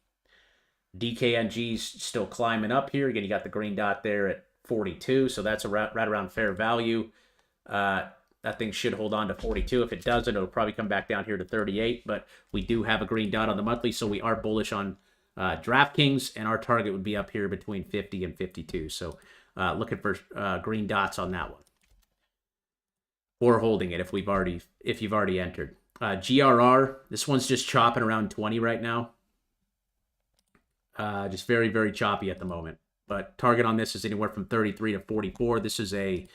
DKNG's still climbing up here. Again, you got the green dot there at 42, so that's right around fair value. That thing should hold on to 42. If it doesn't, it'll probably come back down here to 38, but we do have a green dot on the monthly, so we are bullish on DraftKings, and our target would be up here between 50 and 52. So looking for green dots on that one, or holding it if you've already entered. GRR, this one's just chopping around 20 right now. Just very, very choppy at the moment. But target on this is anywhere from 33 to 44. This is a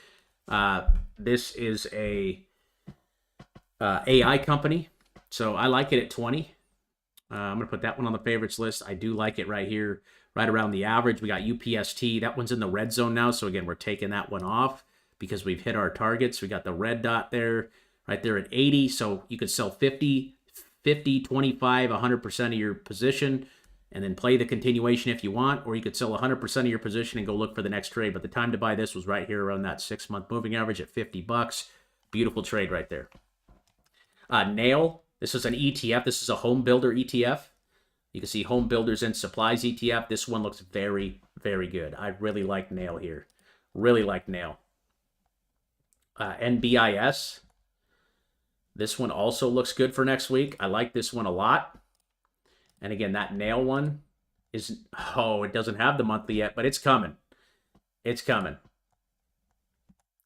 AI company, so I like it at 20. I'm gonna put that one on the favorites list. I do like it right here, right around the average. We got UPST. That one's in the red zone now, so again, we're taking that one off because we've hit our targets. We got the red dot there, right there at 80. So you could sell 50, 25, 100% of your position, and then play the continuation if you want, or you could sell 100% of your position and go look for the next trade. But the time to buy this was right here around that 6-month moving average at $50. Beautiful trade right there. Nail, this is an ETF. This is a home builder ETF. You can see home builders and supplies ETF. This one looks very, very good. I really like Nail here. Really like Nail. NBIS. This one also looks good for next week. I like this one a lot. And again, that Nail one is, it doesn't have the monthly yet, but it's coming. It's coming.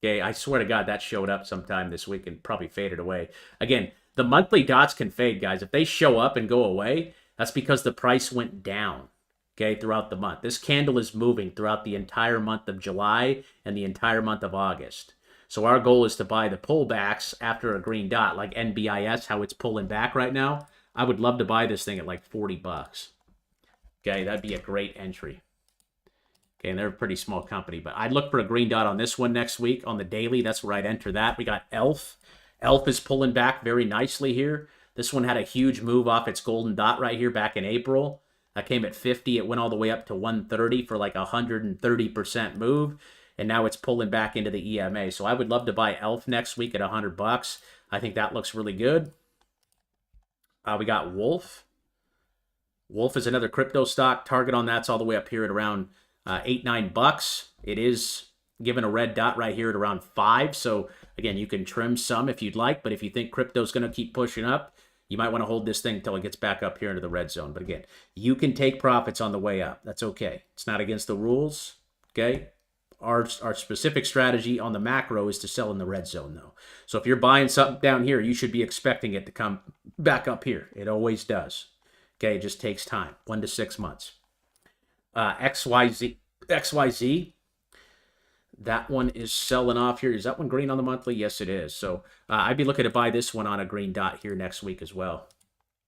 Okay, I swear to God, that showed up sometime this week and probably faded away. Again, the monthly dots can fade, guys. If they show up and go away, that's because the price went down, okay, throughout the month. This candle is moving throughout the entire month of July and the entire month of August. So our goal is to buy the pullbacks after a green dot, like NBIS, how it's pulling back right now. I would love to buy this thing at like $40. Okay, that'd be a great entry. Okay, and they're a pretty small company, but I'd look for a green dot on this one next week on the daily. That's where I'd enter that. We got ELF. ELF is pulling back very nicely here. This one had a huge move off its golden dot right here back in April. That came at 50. It went all the way up to 130 for like a 130% move, and now it's pulling back into the EMA. So I would love to buy ELF next week at $100. I think that looks really good. We got Wolf. Wolf is another crypto stock. Target on that's all the way up here at around $8-9. It is given a red dot right here at around 5. So again, you can trim some if you'd like, but if you think crypto's going to keep pushing up, you might want to hold this thing until it gets back up here into the red zone. But again, you can take profits on the way up. That's okay. It's not against the rules. Okay. Our specific strategy on the macro is to sell in the red zone, though. So if you're buying something down here, you should be expecting it to come back up here. It always does. Okay, it just takes time, 1 to 6 months. XYZ. That one is selling off here. Is that one green on the monthly? Yes, it is. So I'd be looking to buy this one on a green dot here next week as well.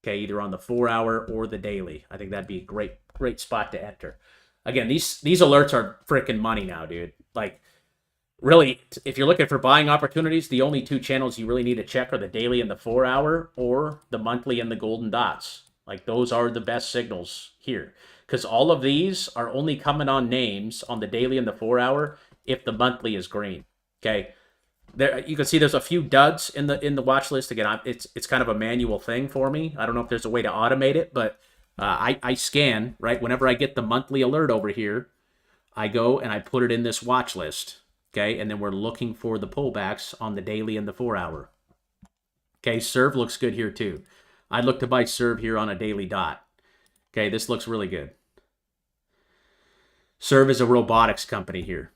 Okay, either on the 4-hour or the daily. I think that'd be a great spot to enter. Again, these alerts are freaking money now, dude. Like, really, if you're looking for buying opportunities, the only two channels you really need to check are the daily and the 4-hour, or the monthly and the golden dots. Like, those are the best signals here. Because all of these are only coming on names on the daily and the 4-hour if the monthly is green. Okay. There, you can see there's a few duds in the watch list. Again, it's kind of a manual thing for me. I don't know if there's a way to automate it, but I scan, right? Whenever I get the monthly alert over here, I go and I put it in this watch list. Okay, and then we're looking for the pullbacks on the daily and the 4-hour. Okay, Serve looks good here too. I'd look to buy Serve here on a daily dot. Okay, this looks really good. Serve is a robotics company here.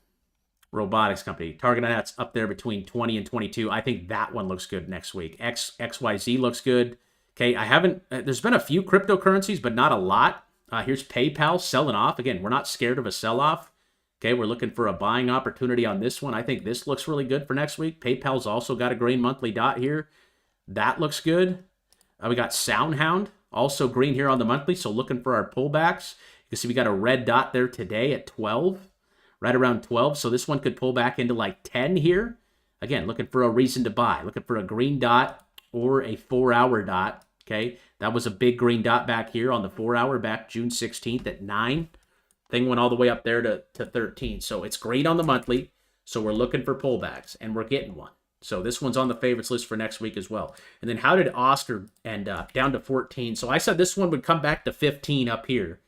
Robotics company. Target on that's up there between 20 and 22. I think that one looks good next week. XYZ looks good. Okay, I haven't, there's been a few cryptocurrencies, but not a lot. Here's PayPal selling off. Again, we're not scared of a sell-off. Okay, we're looking for a buying opportunity on this one. I think this looks really good for next week. PayPal's also got a green monthly dot here. That looks good. We got SoundHound, also green here on the monthly, so looking for our pullbacks. You can see we got a red dot there today at 12. Right around 12, so this one could pull back into like 10 here. Again, looking for a reason to buy. Looking for a green dot or a 4-hour dot, okay? That was a big green dot back here on the 4-hour back June 16th at 9. Thing went all the way up there to 13. So it's green on the monthly, so we're looking for pullbacks, and we're getting one. So this one's on the favorites list for next week as well. And then how did Oscar end up? Down to 14. So I said this one would come back to 15 up here.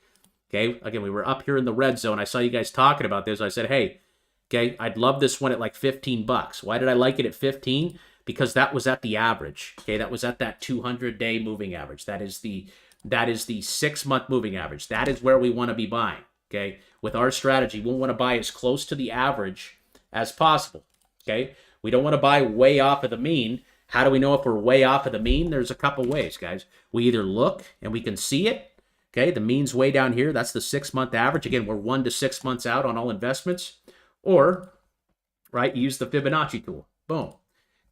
Okay, again, we were up here in the red zone. I saw you guys talking about this. I said, hey, okay, I'd love this one at like 15 bucks. Why did I like it at 15? Because that was at the average. Okay, that was at that 200-day moving average. That is the 6-month moving average. That is where we want to be buying. Okay, with our strategy, we want to buy as close to the average as possible. Okay, we don't want to buy way off of the mean. How do we know if we're way off of the mean? There's a couple ways, guys. We either look and we can see it. Okay, the mean's way down here. That's the 6-month average. Again, we're 1 to 6 months out on all investments. Or, right, use the Fibonacci tool. Boom.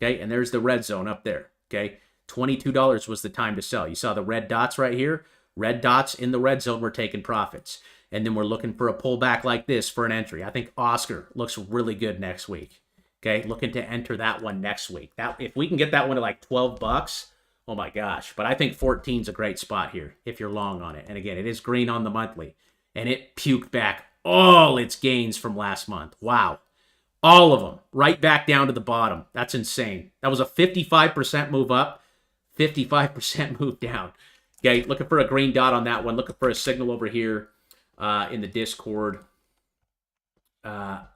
Okay, and there's the red zone up there. Okay, $22 was the time to sell. You saw the red dots right here. Red dots in the red zone, we're taking profits. And then we're looking for a pullback like this for an entry. I think Oscar looks really good next week. Okay, looking to enter that one next week. That, if we can get that one to like 12 bucks, oh my gosh. But I think 14 is a great spot here if you're long on it. And again, it is green on the monthly. And it puked back all its gains from last month. Wow. All of them. Right back down to the bottom. That's insane. That was a 55% move up, 55% move down. Okay, looking for a green dot on that one. Looking for a signal over here in the Discord.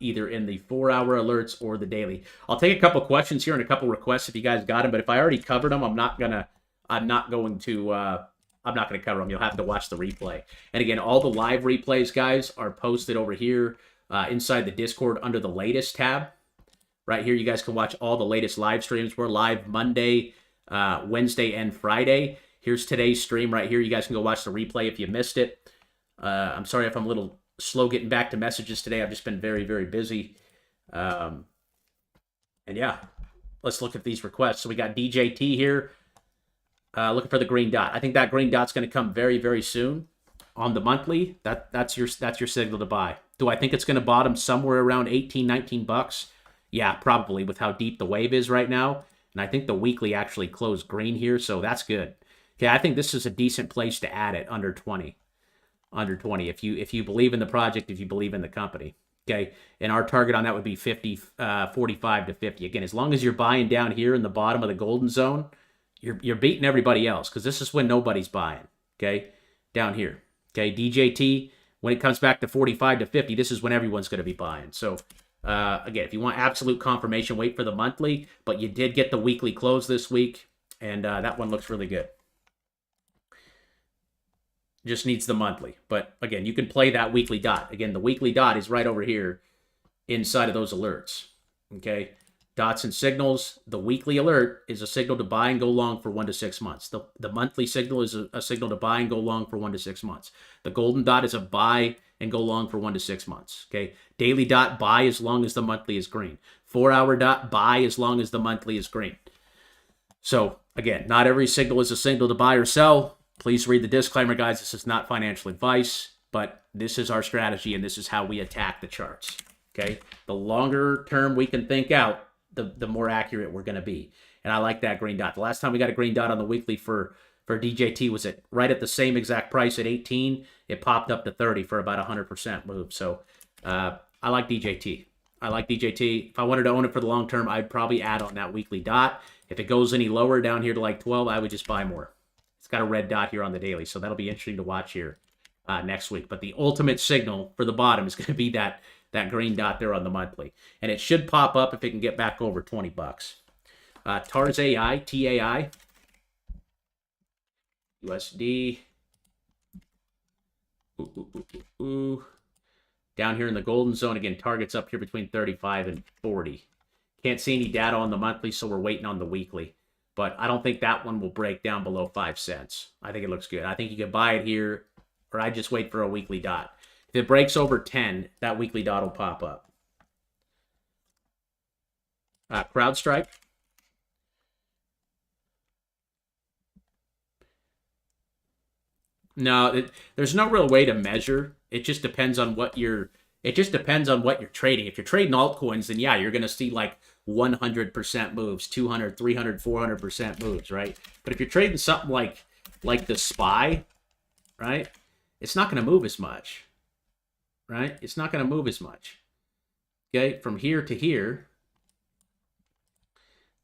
Either in the 4-hour alerts or the daily. I'll take a couple questions here and a couple requests if you guys got them. But if I already covered them, I'm not going to cover them. You'll have to watch the replay. And again, all the live replays, guys, are posted over here inside the Discord under the latest tab. Right here, you guys can watch all the latest live streams. We're live Monday, Wednesday, and Friday. Here's today's stream right here. You guys can go watch the replay if you missed it. I'm sorry if I'm a little slow getting back to messages today. I've just been very, very busy. And yeah, let's look at these requests. So we got DJT here looking for the green dot. I think that green dot's going to come very, very soon on the monthly. That's your signal to buy. Do I think it's going to bottom somewhere around 18, 19 bucks? Yeah, probably, with how deep the wave is right now. And I think the weekly actually closed green here, so that's good. Okay, I think this is a decent place to add it under 20. Under 20, if you believe in the project, if you believe in the company. Okay, and our target on that would be 45 to 50. Again, as long as you're buying down here in the bottom of the golden zone, you're beating everybody else, because this is when nobody's buying. Okay, down here. Okay, DJT, when it comes back to 45 to 50, this is when everyone's going to be buying. So again, if you want absolute confirmation, wait for the monthly, but you did get the weekly close this week, and that one looks really good. Just needs the monthly. But again, you can play that weekly dot. Again, the weekly dot is right over here inside of those alerts. Okay, dots and signals. The weekly alert is a signal to buy and go long for 1 to 6 months. The monthly signal is a signal to buy and go long for 1 to 6 months. The golden dot is a buy and go long for 1 to 6 months. Okay, daily dot buy as long as the monthly is green. 4-hour dot buy as long as the monthly is green. So again, not every signal is a signal to buy or sell. Please read the disclaimer, guys. This is not financial advice, but this is our strategy and this is how we attack the charts. Okay, the longer term we can think out, the more accurate we're going to be. And I like that green dot. The last time we got a green dot on the weekly for DJT was right at the same exact price at 18. It popped up to 30 for about 100% move. So I like DJT. I like DJT. If I wanted to own it for the long term, I'd probably add on that weekly dot. If it goes any lower down here to like 12, I would just buy more. It's got a red dot here on the daily, so that'll be interesting to watch here next week. But the ultimate signal for the bottom is going to be that green dot there on the monthly. And it should pop up if it can get back over 20 bucks. TARS AI, TAI, USD. Down here in the golden zone, again, targets up here between 35 and 40. Can't see any data on the monthly, so we're waiting on the weekly. But I don't think that one will break down below 5 cents. I think it looks good. I think you could buy it here, or I'd just wait for a weekly dot. If it breaks over 10, that weekly dot will pop up. CrowdStrike. No, there's no real way to measure. It just depends on what you're trading. If you're trading altcoins, then yeah, you're going to see like 100% moves, 200, 300, 400% moves, right? But if you're trading something like the SPY, right? It's not going to move as much, right? It's not going to move as much. Okay, from here to here.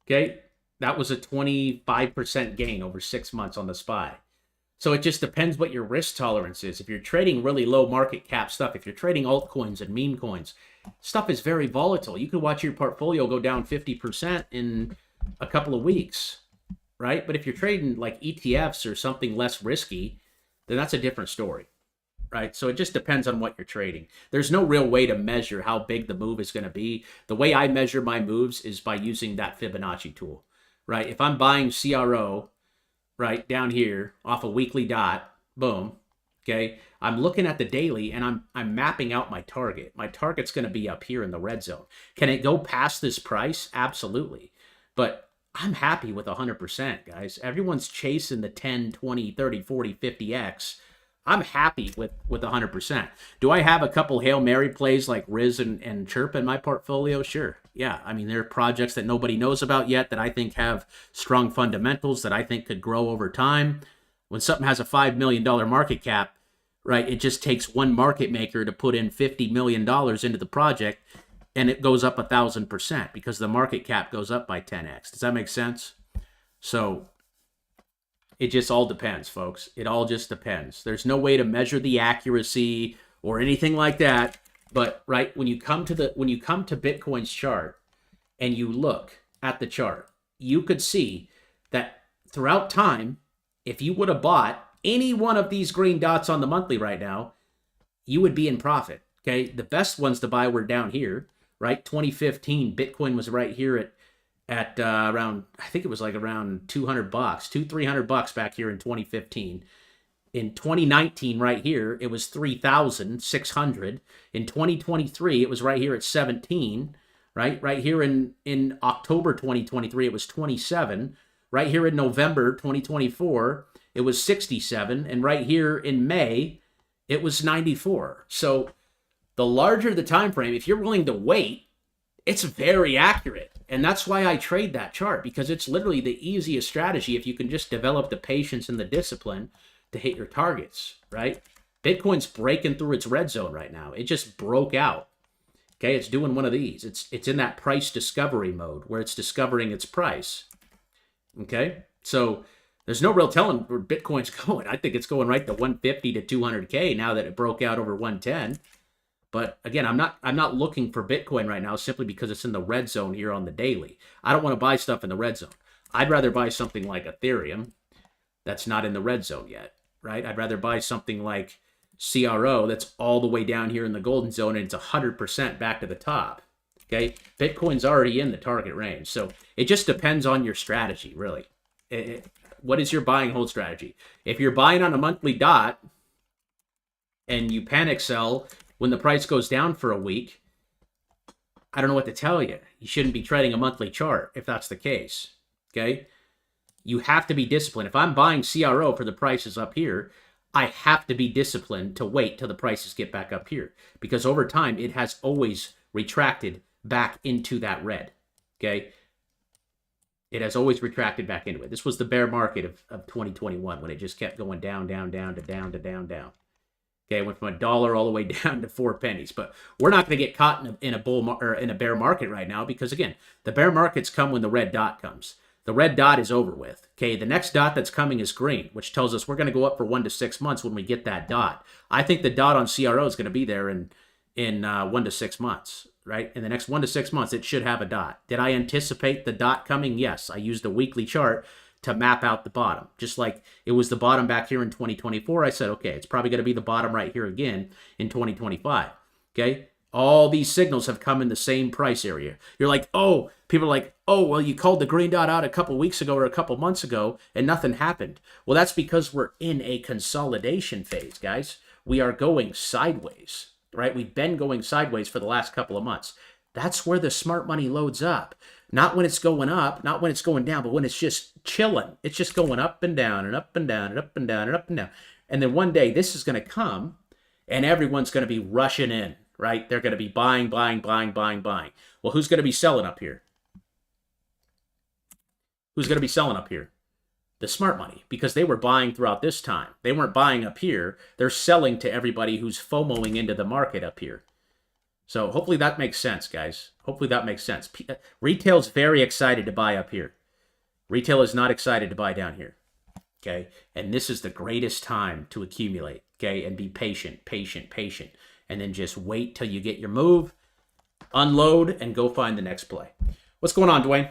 Okay, that was a 25% gain over 6 months on the SPY. So it just depends what your risk tolerance is. If you're trading really low market cap stuff, if you're trading altcoins and meme coins, stuff is very volatile. You could watch your portfolio go down 50% in a couple of weeks, right? But if you're trading like ETFs or something less risky, then that's a different story, right? So it just depends on what you're trading. There's no real way to measure how big the move is going to be. The way I measure my moves is by using that Fibonacci tool, right? If I'm buying CRO, right down here off a weekly dot, boom, okay, I'm looking at the daily and I'm mapping out my target. My target's going to be up here in the red zone. Can it go past this price? Absolutely. But I'm happy with 100%, guys. Everyone's chasing the 10, 20, 30, 40, 50x. I'm happy with 100%. Do I have a couple Hail Mary plays like Riz and Chirp in my portfolio? Sure. Yeah. I mean, there are projects that nobody knows about yet that I think have strong fundamentals that I think could grow over time. When something has a $5 million market cap, right, it just takes one market maker to put in $50 million into the project and it goes up 1,000% because the market cap goes up by 10x. Does that make sense? So it just all depends, folks. It all just depends. There's no way to measure the accuracy or anything like that. But right, when you come to Bitcoin's chart and you look at the chart, you could see that throughout time, if you would have bought any one of these green dots on the monthly right now, you would be in profit. Okay, the best ones to buy were down here, right? 2015, Bitcoin was right here at around, I think it was like around $200, $300 back here in 2015. In 2019, right here, it was 3,600. In 2023, it was right here at 17. Right here in October 2023, it was 27. Right here in November 2024, it was 67. And right here in May, it was 94. So the larger the time frame, if you're willing to wait, it's very accurate. And that's why I trade that chart, because it's literally the easiest strategy if you can just develop the patience and the discipline to hit your targets, right? Bitcoin's breaking through its red zone right now. It just broke out. Okay, it's doing one of these. It's in that price discovery mode where it's discovering its price. Okay, so there's no real telling where Bitcoin's going. I think it's going right to 150 to 200K now that it broke out over 110. But again, I'm not looking for Bitcoin right now simply because it's in the red zone here on the daily. I don't want to buy stuff in the red zone. I'd rather buy something like Ethereum that's not in the red zone yet, right? I'd rather buy something like CRO that's all the way down here in the golden zone and it's 100% back to the top. Okay, Bitcoin's already in the target range. So it just depends on your strategy, really. What is your buy and hold strategy? If you're buying on a monthly dot, and you panic sell when the price goes down for a week, I don't know what to tell you. You shouldn't be trading a monthly chart if that's the case, okay? You have to be disciplined. If I'm buying CRO for the prices up here, I have to be disciplined to wait till the prices get back up here, because over time it has always retracted back into that red, okay? It has always retracted back into it. This was the bear market of 2021 when it just kept going down, down, down, to down, to down, down. Okay, it went from $1 all the way down to 4 pennies. But we're not going to get caught in a bear market right now, because again, the bear markets come when the red dot comes. The red dot is over with. Okay, the next dot that's coming is green, which tells us we're going to go up for 1 to 6 months when we get that dot. I think the dot on CRO is going to be there in 1 to 6 months, right? In the next 1 to 6 months, it should have a dot. Did I anticipate the dot coming? Yes. I used the weekly chart to map out the bottom. Just like it was the bottom back here in 2024, I said, okay, it's probably going to be the bottom right here again in 2025. Okay? All these signals have come in the same price area. You're like, oh, people are like, oh, well, you called the green dot out a couple weeks ago or a couple months ago and nothing happened. Well, that's because we're in a consolidation phase, guys. We are going sideways, right? We've been going sideways for the last couple of months. That's where the smart money loads up. Not when it's going up, not when it's going down, but when it's just chilling. It's just going up and down and up and down and up and down and up and down. And then one day this is going to come and everyone's going to be rushing in, right? They're going to be buying, buying, buying, buying, buying. Well, who's going to be selling up here? Who's going to be selling up here? The smart money, because they were buying throughout this time. They weren't buying up here. They're selling to everybody who's FOMOing into the market up here. So hopefully that makes sense, guys. Hopefully that makes sense. Retail's very excited to buy up here. Retail is not excited to buy down here, okay? And this is the greatest time to accumulate, okay? And be patient, patient, patient. And then just wait till you get your move, unload, and go find the next play. What's going on, Dwayne?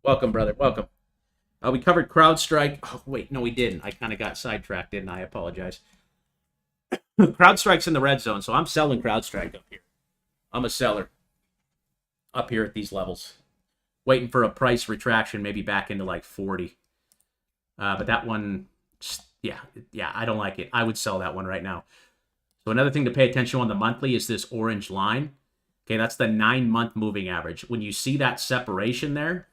Welcome, brother. Welcome. We covered CrowdStrike. Oh, wait, no, we didn't. I kind of got sidetracked, didn't I? I apologize. CrowdStrike's in the red zone, so I'm selling CrowdStrike up here. I'm a seller up here at these levels, waiting for a price retraction, maybe back into like 40. But that one, yeah, I don't like it. I would sell that one right now. So another thing to pay attention on the monthly is this orange line. Okay, that's the 9-month moving average. When you see that separation there,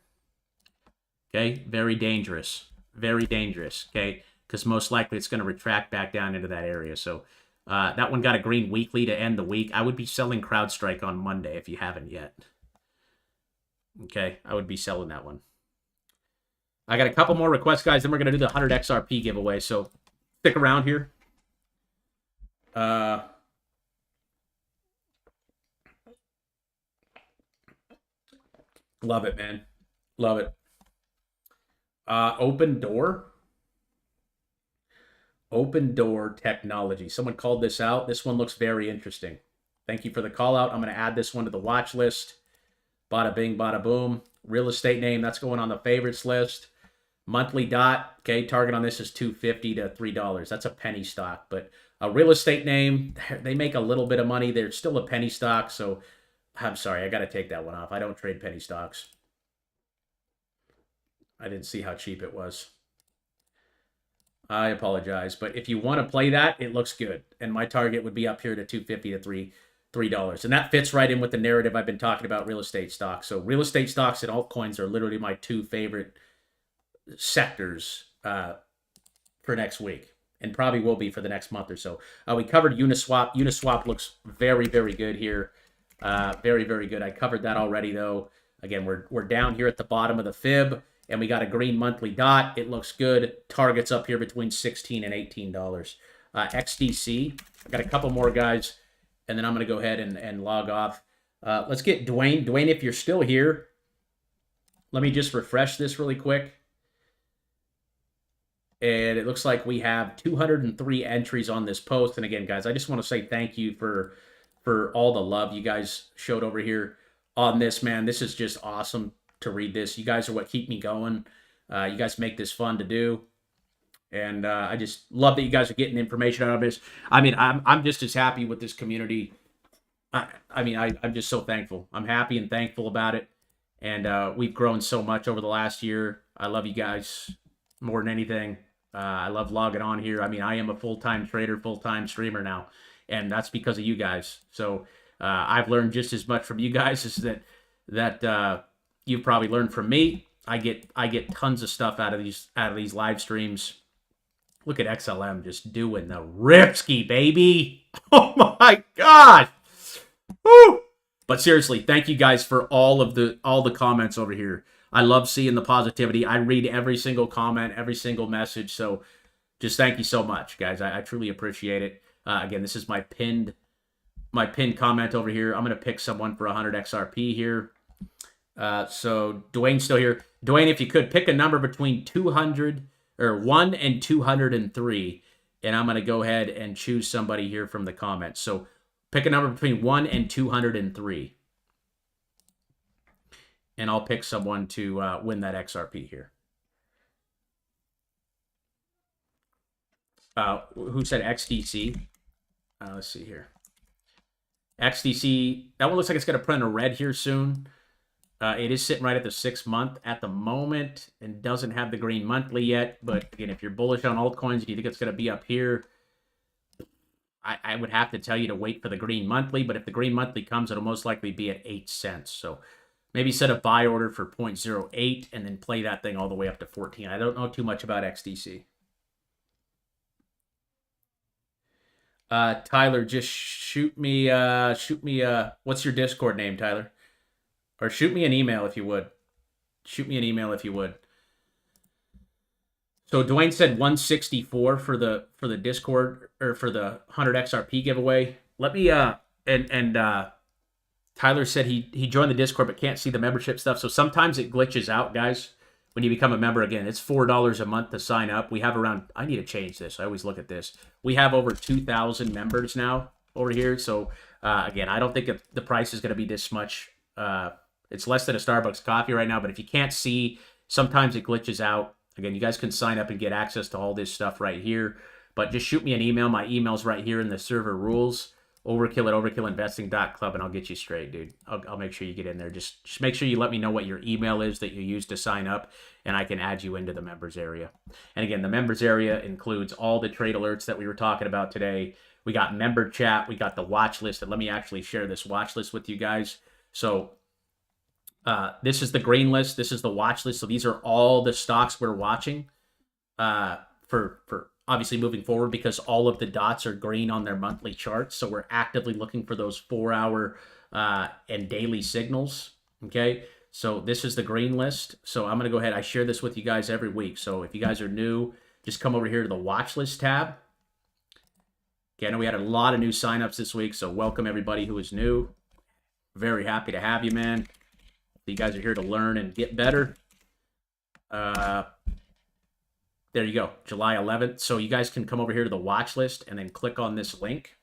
okay, very dangerous, okay, because most likely it's going to retract back down into that area. So that one got a green weekly to end the week. I would be selling CrowdStrike on Monday if you haven't yet. Okay, I would be selling that one. I got a couple more requests, guys. Then we're going to do the 100 XRP giveaway. So stick around here. Love it, man. Love it. Open door technology. Someone called this out. This one looks very interesting. Thank you for the call out. I'm going to add this one to the watch list. Bada bing, bada boom. Real estate name, that's going on the favorites list. Monthly dot, okay, target on this is $2.50 to $3. That's a penny stock, but a real estate name, they make a little bit of money. They're still a penny stock, so I'm sorry, I got to take that one off. I don't trade penny stocks. I didn't see how cheap it was. I apologize, but if you want to play that, it looks good. And my target would be up here to $2.50 to $3. And that fits right in with the narrative I've been talking about real estate stocks. So real estate stocks and altcoins are literally my two favorite sectors for next week, and probably will be for the next month or so. We covered Uniswap. Uniswap looks very, very good here. Very, very good. I covered that already, though. Again, we're down here at the bottom of the fib, and we got a green monthly dot. It looks good. Targets up here between $16 and $18. XDC, I got a couple more, guys, and then I'm going to go ahead and log off. Let's get Dwayne. Dwayne, if you're still here, let me just refresh this really quick. And it looks like we have 203 entries on this post. And again, guys, I just want to say thank you for all the love you guys showed over here on this, man. This is just awesome to read this. You guys are what keep me going. You guys make this fun to do. And I just love that you guys are getting information out of this. I mean, I'm just as happy with this community. I'm just so thankful. I'm happy and thankful about it. And we've grown so much over the last year. I love you guys more than anything. I love logging on here. I mean, I am a full-time trader, full-time streamer now, and that's because of you guys. So I've learned just as much from you guys as that you've probably learned from me. I get tons of stuff out of these live streams. Look at XLM just doing the ripski, baby. Oh my god. Woo! But seriously, thank you guys for all the comments over here. I love seeing the positivity. I read every single comment, every single message. So just thank you so much, guys. I truly appreciate it. Again, this is my pinned comment over here. I'm gonna pick someone for 100 XRP here. So Dwayne's still here. Dwayne, if you could pick a number between 200 or 1 and 203, and I'm gonna go ahead and choose somebody here from the comments. So pick a number between 1 and 203. And I'll pick someone to win that XRP here. Who said XDC? Let's see here. XDC, that one looks like it's going to print a red here soon. It is sitting right at the 6-month at the moment and doesn't have the green monthly yet. But again, if you're bullish on altcoins, do you think it's going to be up here? I would have to tell you to wait for the green monthly, but if the green monthly comes, it'll most likely be at 8 cents. So maybe set a buy order for 0.08 and then play that thing all the way up to 14. I don't know too much about XDC. Tyler, just shoot me, what's your Discord name, Tyler? Or shoot me an email if you would. Shoot me an email if you would. So Dwayne said 164 for the Discord or for the 100 XRP giveaway. Let me Tyler said he joined the Discord but can't see the membership stuff. So sometimes it glitches out, guys. When you become a member again, it's $4 a month to sign up. We have around, I need to change this. I always look at this. We have over 2,000 members now over here. So again, I don't think the price is going to be this much. It's less than a Starbucks coffee right now, but if you can't see, sometimes it glitches out. Again, you guys can sign up and get access to all this stuff right here. But just shoot me an email. My email's right here in the server rules. Overkill at overkillinvesting.club, and I'll get you straight, dude. I'll make sure you get in there. Just make sure you let me know what your email is that you use to sign up, and I can add you into the members area. And again, the members area includes all the trade alerts that we were talking about today. We got member chat. We got the watch list. And let me actually share this watch list with you guys. So this is the green list. This is the watch list. So these are all the stocks we're watching for obviously moving forward, because all of the dots are green on their monthly charts. So we're actively looking for those 4-hour and daily signals. Okay. So this is the green list. So I'm going to go ahead. I share this with you guys every week. So if you guys are new, just come over here to the watch list tab. Okay. I know we had a lot of new signups this week. So welcome everybody who is new. Very happy to have you, man. You guys are here to learn and get better. There you go, July 11th. So you guys can come over here to the watch list and then click on this link.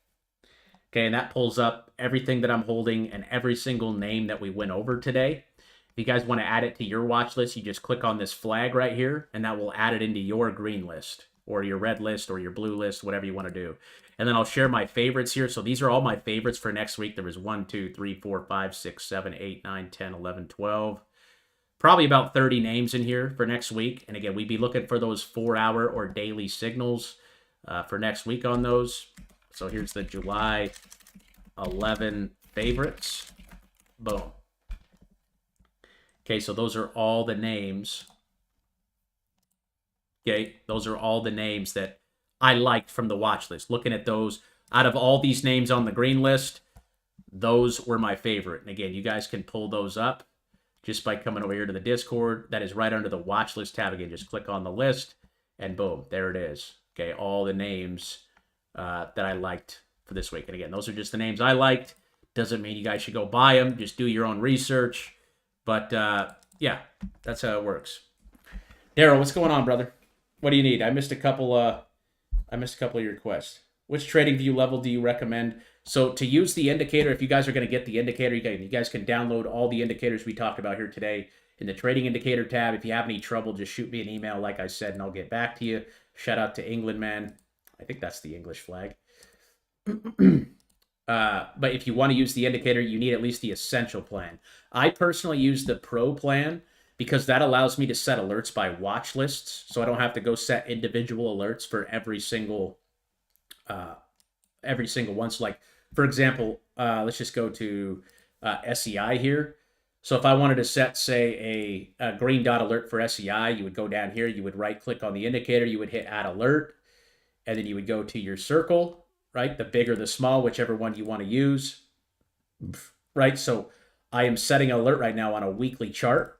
Okay, and that pulls up everything that I'm holding and every single name that we went over today. If you guys want to add it to your watch list, you just click on this flag right here, and that will add it into your green list or your red list or your blue list, whatever you want to do. And then I'll share my favorites here. So these are all my favorites for next week. There was 1, 2, 3, 4, 5, 6, 7, 8, 9, 10, 11, 12. Probably about 30 names in here for next week. And again, we'd be looking for those 4-hour or daily signals for next week on those. So here's the July 11 favorites. Boom. Okay, so those are all the names. Okay, those are all the names that I liked from the watch list. Looking at those, out of all these names on the green list, those were my favorite. And again, you guys can pull those up just by coming over here to the Discord. That is right under the watch list tab. Again, just click on the list and boom, there it is. Okay, all the names that I liked for this week. And again, those are just the names I liked. Doesn't mean you guys should go buy them. Just do your own research. But yeah, that's how it works. Daryl, what's going on, brother? What do you need? I missed a couple of your requests. Which trading view level do you recommend? So to use the indicator, if you guys are going to get the indicator, you guys can download all the indicators we talked about here today in the trading indicator tab. If you have any trouble, just shoot me an email, like I said, and I'll get back to you. Shout out to England, man. I think that's the English flag. But if you want to use the indicator, you need at least the essential plan. I personally use the pro plan because that allows me to set alerts by watch lists. So I don't have to go set individual alerts for every single one. So like, for example, let's just go to SEI here. So if I wanted to set, say, a green dot alert for SEI, you would go down here, you would right click on the indicator, you would hit add alert, and then you would go to your circle, right? The big or the small, whichever one you want to use, right? So I am setting an alert right now on a weekly chart.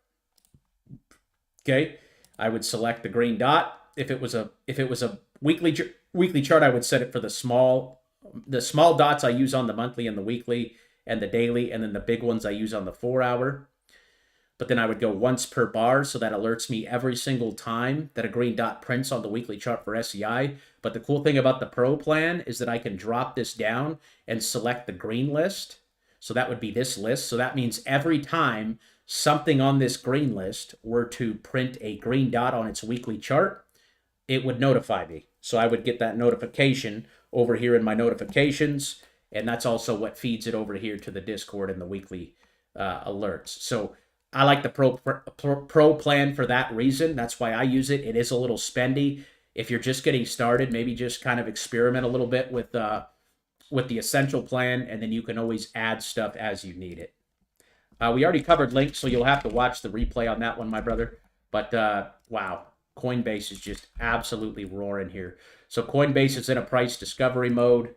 Okay, I would select the green dot. If it was a weekly chart, I would set it for the small dots I use on the monthly and the weekly and the daily, and then the big ones I use on the 4-hour. But then I would go once per bar, so that alerts me every single time that a green dot prints on the weekly chart for SEI. But the cool thing about the Pro plan is that I can drop this down and select the green list. So that would be this list. So that means every time something on this green list were to print a green dot on its weekly chart, it would notify me. So I would get that notification over here in my notifications, and that's also what feeds it over here to the Discord and the weekly alerts. So I like the Pro plan for that reason. That's why I use it. It is a little spendy. If you're just getting started, maybe just kind of experiment a little bit with the Essential plan, and then you can always add stuff as you need it. We already covered links, so you'll have to watch the replay on that one, my brother. But wow, Coinbase is just absolutely roaring here. So Coinbase is in a price discovery mode.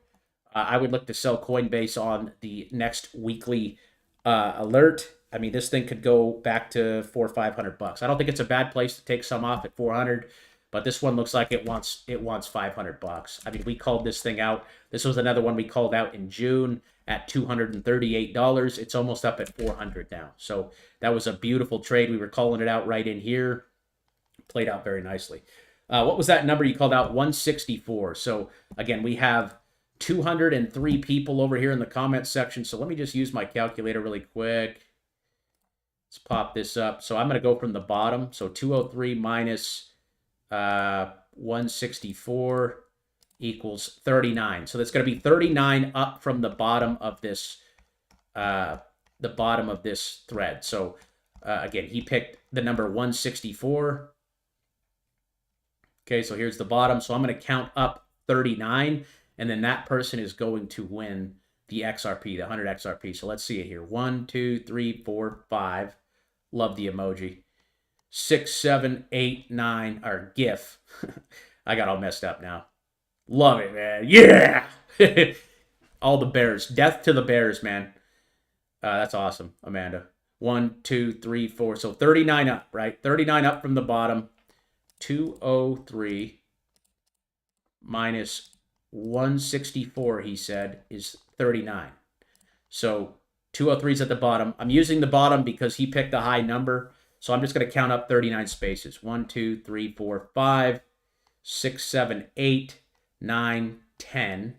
I would look to sell Coinbase on the next weekly alert. I mean, this thing could go back to $400 or $500. I don't think it's a bad place to take some off at 400, but this one looks like it wants $500. I mean, we called this thing out. This was another one we called out in June at $238. It's almost up at 400 now. So that was a beautiful trade. We were calling it out right in here. Played out very nicely. What was that number you called out? 164. So again, we have 203 people over here in the comment section. So let me just use my calculator really quick. Let's pop this up. So I'm going to go from the bottom. So 203 minus 164 equals 39. So that's going to be 39 up from the bottom of this thread. So again, he picked the number 164. Okay, so here's the bottom. So I'm going to count up 39, and then that person is going to win the XRP, the 100 XRP. So let's see it here. 1, 2, 3, 4, 5. Love the emoji. 6, 7, 8, 9. Or GIF. I got all messed up now. Love it, man. Yeah! All the bears. Death to the bears, man. That's awesome, Amanda. 1, 2, 3, 4. So 39 up, right? 39 up from the bottom. 203 minus 164, he said, is 39. So 203 is at the bottom. I'm using the bottom because he picked a high number. So I'm just going to count up 39 spaces. 1, 2, 3, 4, 5, 6, 7, 8, 9, 10,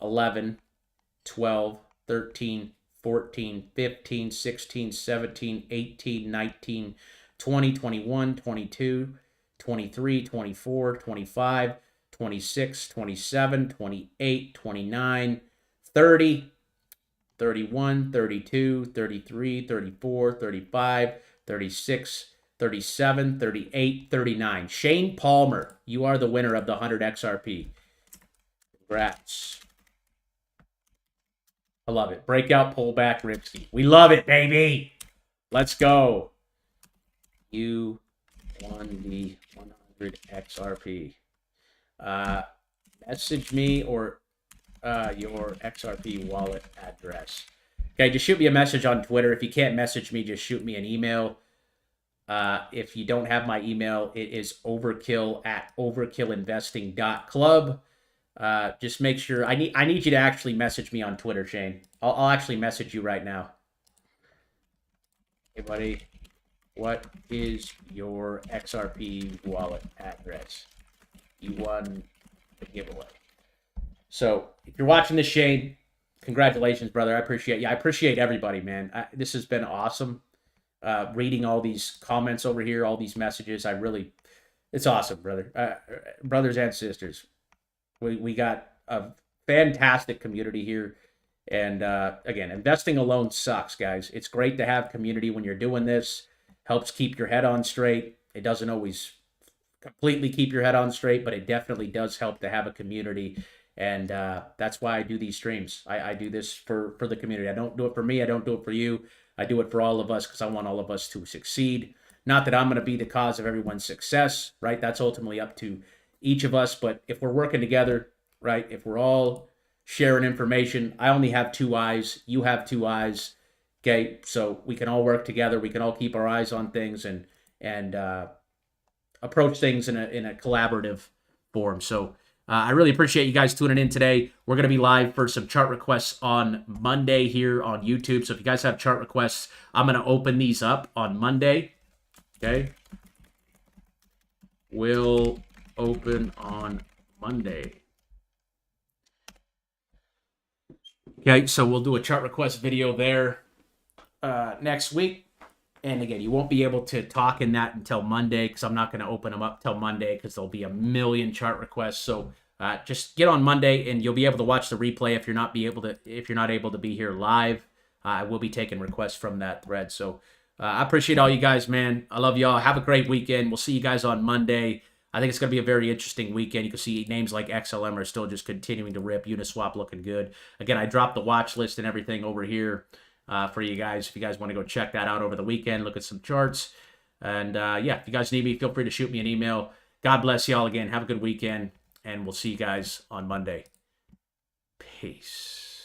11, 12, 13, 14, 15, 16, 17, 18, 19, 20, 21, 22, 23, 24, 25, 26, 27, 28, 29, 30, 31, 32, 33, 34, 35, 36, 37, 38, 39. Shane Palmer, you are the winner of the 100 XRP. Congrats. I love it. Breakout, pullback, Ripsky. We love it, baby. Let's go. You won the 100 XRP. Message me or your XRP wallet address. Okay, just shoot me a message on Twitter. If you can't message me, just shoot me an email. If you don't have my email, it is overkill@overkillinvesting.club. Just make sure I need you to actually message me on Twitter, Shane. I'll actually message you right now. Hey, buddy. What is your XRP wallet address? You won the giveaway. So if you're watching this, Shane, congratulations, brother. I appreciate you. I appreciate everybody, man. This has been awesome. Reading all these comments over here, all these messages. It's awesome, brother. Brothers and sisters. We got a fantastic community here. And again, investing alone sucks, guys. It's great to have community when you're doing this. helps keep your head on straight. It doesn't always completely keep your head on straight, but it definitely does help to have a community. And that's why I do these streams. I do this for the community. I don't do it for me. I don't do it for you. I do it for all of us because I want all of us to succeed. Not that I'm going to be the cause of everyone's success, right? That's ultimately up to each of us. But if we're working together, right? If we're all sharing information, I only have two eyes. You have two eyes. Okay, so we can all work together. We can all keep our eyes on things and approach things in a collaborative form. So I really appreciate you guys tuning in today. We're going to be live for some chart requests on Monday here on YouTube. So if you guys have chart requests, I'm going to open these up on Monday. Okay. We'll open on Monday. Okay, so we'll do a chart request video there next week. And again, you won't be able to talk in that until Monday because I'm not going to open them up till Monday because there'll be a million chart requests. So just get on Monday and you'll be able to watch the replay if you're not able to be here live. I will be taking requests from that thread. So I appreciate all you guys, man. I love y'all. Have a great weekend. We'll see you guys on Monday. I think it's going to be a very interesting weekend. You can see names like XLM are still just continuing to rip. Uniswap looking good. Again, I dropped the watch list and everything over here for you guys. If you guys want to go check that out over the weekend, look at some charts. And yeah, if you guys need me, feel free to shoot me an email. God bless y'all again. Have a good weekend. And we'll see you guys on Monday. Peace.